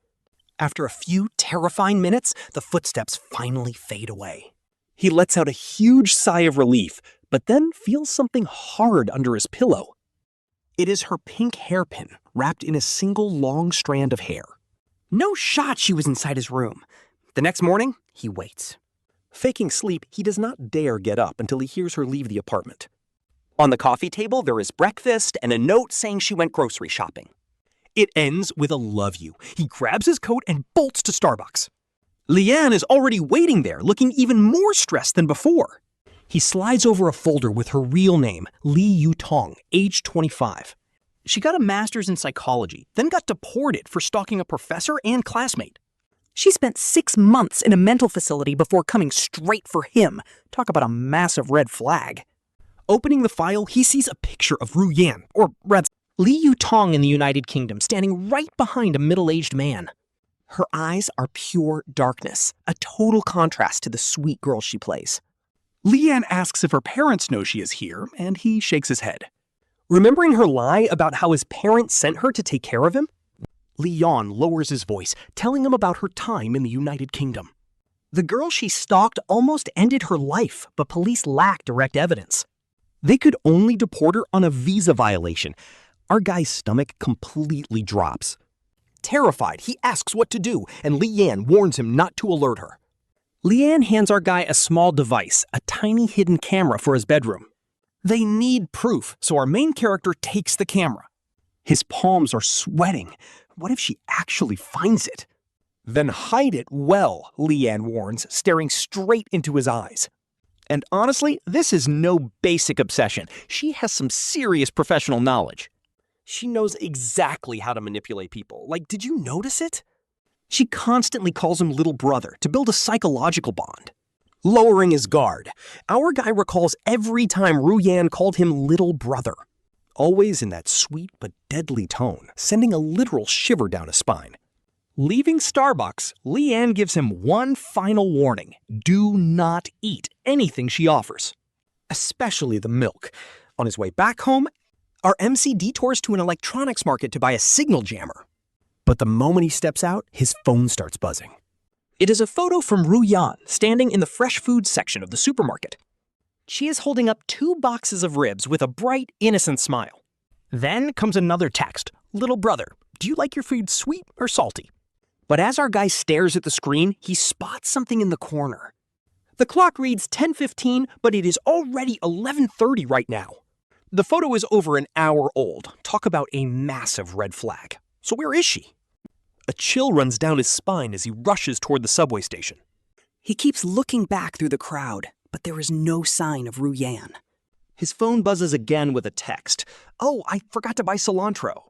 After a few terrifying minutes, the footsteps finally fade away. He lets out a huge sigh of relief, but then feels something hard under his pillow. It is her pink hairpin wrapped in a single long strand of hair. No shot she was inside his room. The next morning, he waits. Faking sleep, he does not dare get up until he hears her leave the apartment. On the coffee table, there is breakfast and a note saying she went grocery shopping. It ends with a love you. He grabs his coat and bolts to Starbucks. Lian is already waiting there, looking even more stressed than before. He slides over a folder with her real name, Liu Ruyan, age 25. She got a master's in psychology, then got deported for stalking a professor and classmate. She spent 6 months in a mental facility before coming straight for him. Talk about a massive red flag. Opening the file, he sees a picture of Ruyan, or rather, Liu Ruyan in the United Kingdom, standing right behind a middle-aged man. Her eyes are pure darkness, a total contrast to the sweet girl she plays. Lian asks if her parents know she is here, and he shakes his head. Remembering her lie about how his parents sent her to take care of him, Lian lowers his voice, telling him about her time in the United Kingdom. The girl she stalked almost ended her life, but police lack direct evidence. They could only deport her on a visa violation. Our guy's stomach completely drops. Terrified, he asks what to do, and Lian warns him not to alert her. Lian hands our guy a small device, a tiny hidden camera for his bedroom. They need proof, so our main character takes the camera. His palms are sweating. What if she actually finds it? Then hide it well, Lian warns, staring straight into his eyes. And honestly, this is no basic obsession. She has some serious professional knowledge. She knows exactly how to manipulate people. Like, did you notice it? She constantly calls him little brother to build a psychological bond. Lowering his guard, our guy recalls every time Ruyan called him little brother. Always in that sweet but deadly tone, sending a literal shiver down his spine. Leaving Starbucks, Leanne gives him one final warning. Do not eat anything she offers. Especially the milk. On his way back home, our MC detours to an electronics market to buy a signal jammer. But the moment he steps out, his phone starts buzzing. It is a photo from Ruyan standing in the fresh food section of the supermarket. She is holding up 2 boxes of ribs with a bright, innocent smile. Then comes another text. Little brother, do you like your food sweet or salty? But as our guy stares at the screen, he spots something in the corner. The clock reads 10:15, but it is already 11:30 right now. The photo is over an hour old. Talk about a massive red flag. So where is she? A chill runs down his spine as he rushes toward the subway station. He keeps looking back through the crowd, but there is no sign of Ruyan. His phone buzzes again with a text. Oh, I forgot to buy cilantro.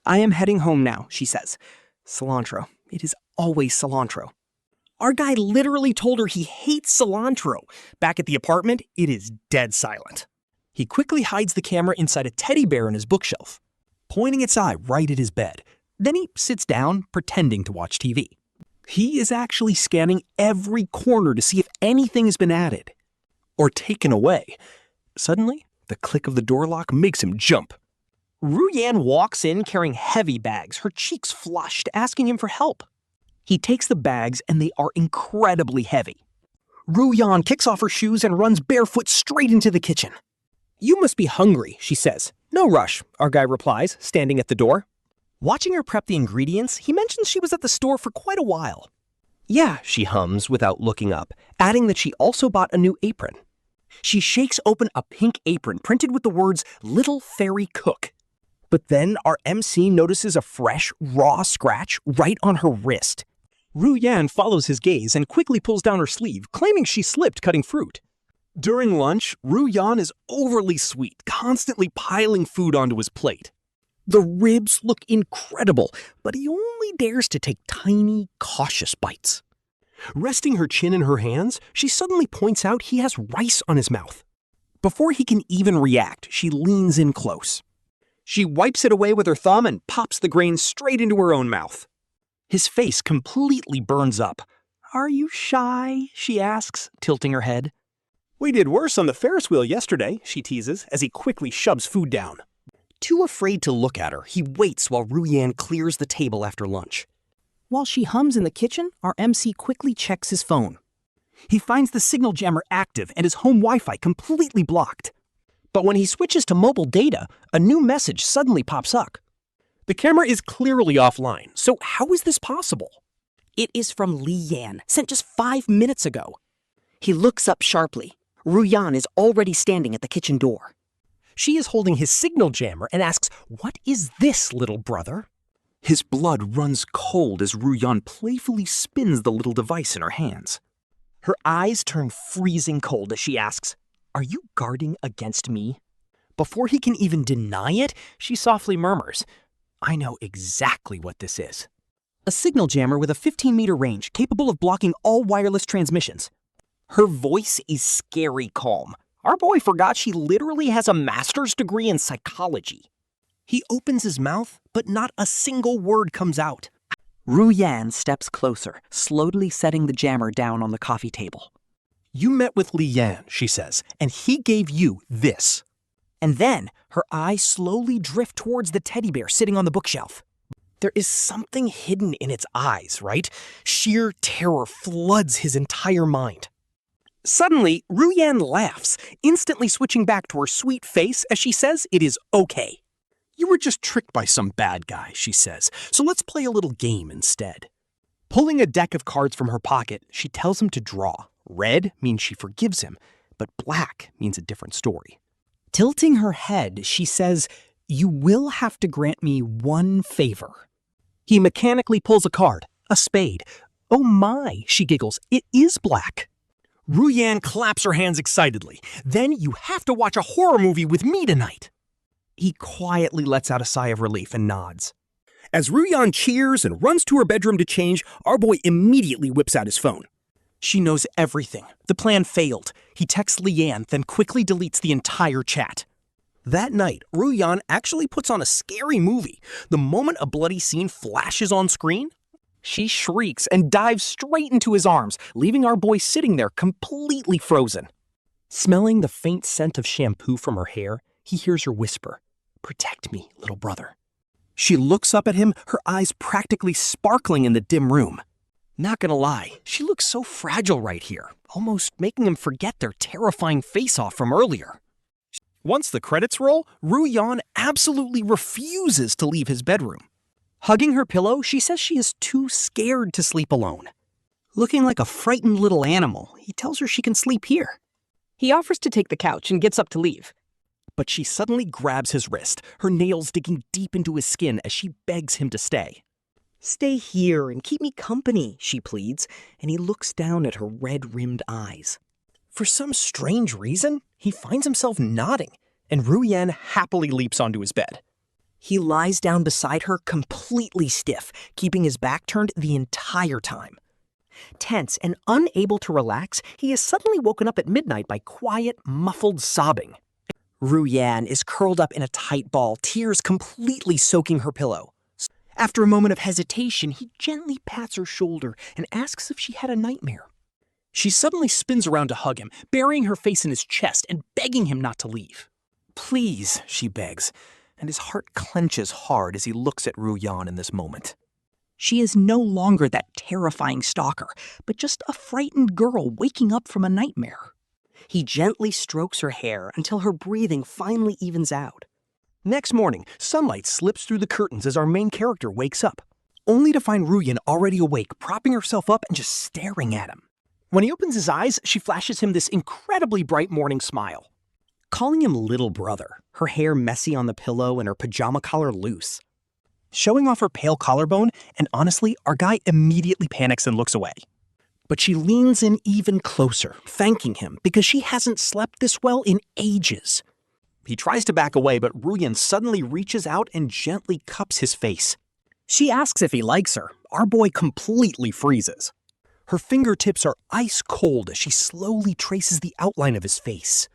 I am heading home now, she says. Cilantro. It is always cilantro. Our guy literally told her he hates cilantro. Back at the apartment, it is dead silent. He quickly hides the camera inside a teddy bear in his bookshelf, pointing its eye right at his bed. Then he sits down, pretending to watch TV. He is actually scanning every corner to see if anything has been added or taken away. Suddenly, the click of the door lock makes him jump. Ruyan walks in carrying heavy bags, her cheeks flushed, asking him for help. He takes the bags and they are incredibly heavy. Ruyan kicks off her shoes and runs barefoot straight into the kitchen. You must be hungry, she says. No rush, our guy replies, standing at the door. Watching her prep the ingredients, he mentions she was at the store for quite a while. Yeah, she hums without looking up, adding that she also bought a new apron. She shakes open a pink apron printed with the words, Little Fairy Cook. But then our MC notices a fresh, raw scratch right on her wrist. Ruyan follows his gaze and quickly pulls down her sleeve, claiming she slipped cutting fruit. During lunch, Ruyan is overly sweet, constantly piling food onto his plate. The ribs look incredible, but he only dares to take tiny, cautious bites. Resting her chin in her hands, she suddenly points out he has rice on his mouth. Before he can even react, she leans in close. She wipes it away with her thumb and pops the grain straight into her own mouth. His face completely burns up. Are you shy? She asks, tilting her head. We did worse on the Ferris wheel yesterday, she teases, as he quickly shoves food down. Too afraid to look at her, he waits while Ruyan clears the table after lunch. While she hums in the kitchen, our MC quickly checks his phone. He finds the signal jammer active and his home Wi-Fi completely blocked. But when he switches to mobile data, a new message suddenly pops up. The camera is clearly offline, so how is this possible? It is from Leanne, sent just 5 minutes ago. He looks up sharply. Ruyan is already standing at the kitchen door. She is holding his signal jammer and asks, What is this, little brother? His blood runs cold as Ruyan playfully spins the little device in her hands. Her eyes turn freezing cold as she asks, Are you guarding against me? Before he can even deny it, she softly murmurs, I know exactly what this is. A signal jammer with a 15-meter range capable of blocking all wireless transmissions. Her voice is scary calm. Our boy forgot she literally has a master's degree in psychology. He opens his mouth, but not a single word comes out. Ruyan steps closer, slowly setting the jammer down on the coffee table. You met with Leanne, she says, and he gave you this. And then her eyes slowly drift towards the teddy bear sitting on the bookshelf. There is something hidden in its eyes, right? Sheer terror floods his entire mind. Suddenly, Ruyan laughs, instantly switching back to her sweet face as she says it is okay. You were just tricked by some bad guy, she says, so let's play a little game instead. Pulling a deck of cards from her pocket, she tells him to draw. Red means she forgives him, but black means a different story. Tilting her head, she says, You will have to grant me one favor. He mechanically pulls a card, a spade. Oh my, she giggles, it is black. Ruyan claps her hands excitedly. Then you have to watch a horror movie with me tonight. He quietly lets out a sigh of relief and nods. As Ruyan cheers and runs to her bedroom to change, our boy immediately whips out his phone. She knows everything. The plan failed. He texts Leanne, then quickly deletes the entire chat. That night, Ruyan actually puts on a scary movie. The moment a bloody scene flashes on screen, she shrieks and dives straight into his arms, leaving our boy sitting there completely frozen. Smelling the faint scent of shampoo from her hair, he hears her whisper, "Protect me, little brother." She looks up at him, her eyes practically sparkling in the dim room. Not gonna lie, she looks so fragile right here, almost making him forget their terrifying face-off from earlier. Once the credits roll, Ruyan absolutely refuses to leave his bedroom. Hugging her pillow, she says she is too scared to sleep alone. Looking like a frightened little animal, he tells her she can sleep here. He offers to take the couch and gets up to leave. But she suddenly grabs his wrist, her nails digging deep into his skin as she begs him to stay. "Stay here and keep me company," she pleads, and he looks down at her red-rimmed eyes. For some strange reason, he finds himself nodding, and Ruyan happily leaps onto his bed. He lies down beside her completely stiff, keeping his back turned the entire time. Tense and unable to relax, he is suddenly woken up at midnight by quiet, muffled sobbing. Ruyan is curled up in a tight ball, tears completely soaking her pillow. After a moment of hesitation, he gently pats her shoulder and asks if she had a nightmare. She suddenly spins around to hug him, burying her face in his chest and begging him not to leave. "Please," she begs, and his heart clenches hard as he looks at Ruyan in this moment. She is no longer that terrifying stalker, but just a frightened girl waking up from a nightmare. He gently strokes her hair until her breathing finally evens out. Next morning, sunlight slips through the curtains as our main character wakes up, only to find Ruyan already awake, propping herself up and just staring at him. When he opens his eyes, she flashes him this incredibly bright morning smile. Calling him little brother, her hair messy on the pillow and her pajama collar loose. Showing off her pale collarbone, and honestly, our guy immediately panics and looks away. But she leans in even closer, thanking him because she hasn't slept this well in ages. He tries to back away, but Ruyan suddenly reaches out and gently cups his face. She asks if he likes her. Our boy completely freezes. Her fingertips are ice cold as she slowly traces the outline of his face,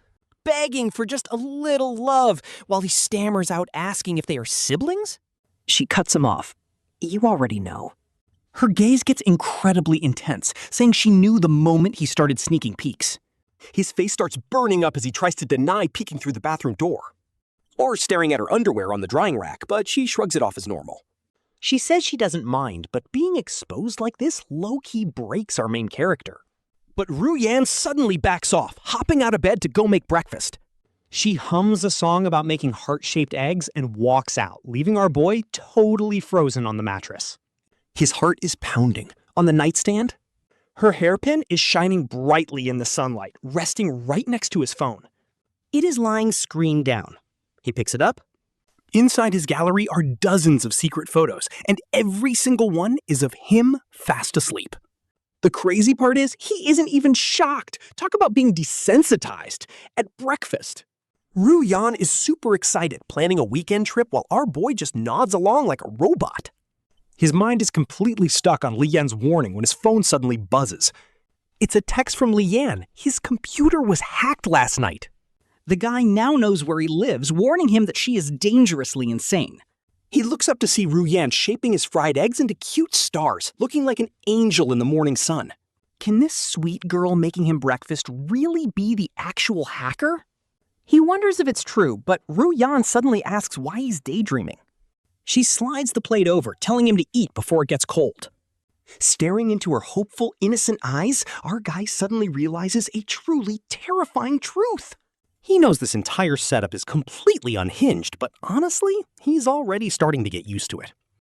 begging for just a little love while he stammers out asking if they are siblings. She cuts him off. "You already know." Her gaze gets incredibly intense, saying she knew the moment he started sneaking peeks. His face starts burning up as he tries to deny peeking through the bathroom door, or staring at her underwear on the drying rack, but she shrugs it off as normal. She says she doesn't mind, but being exposed like this low-key breaks our main character. But Ruyan suddenly backs off, hopping out of bed to go make breakfast. She hums a song about making heart-shaped eggs and walks out, leaving our boy totally frozen on the mattress. His heart is pounding. On the nightstand, her hairpin is shining brightly in the sunlight, resting right next to his phone. It is lying screen down. He picks it up. Inside his gallery are dozens of secret photos, and every single one is of him fast asleep. The crazy part is, he isn't even shocked. Talk about being desensitized. At breakfast, Ruyan is super excited, planning a weekend trip while our boy just nods along like a robot. His mind is completely stuck on Leanne's warning when his phone suddenly buzzes. It's a text from Leanne. His computer was hacked last night. The guy now knows where he lives, warning him that she is dangerously insane. He looks up to see Ruyan shaping his fried eggs into cute stars, looking like an angel in the morning sun. Can this sweet girl making him breakfast really be the actual hacker? He wonders if it's true, but Ruyan suddenly asks why he's daydreaming. She slides the plate over, telling him to eat before it gets cold. Staring into her hopeful, innocent eyes, our guy suddenly realizes a truly terrifying truth. He knows this entire setup is completely unhinged, but honestly, he's already starting to get used to it.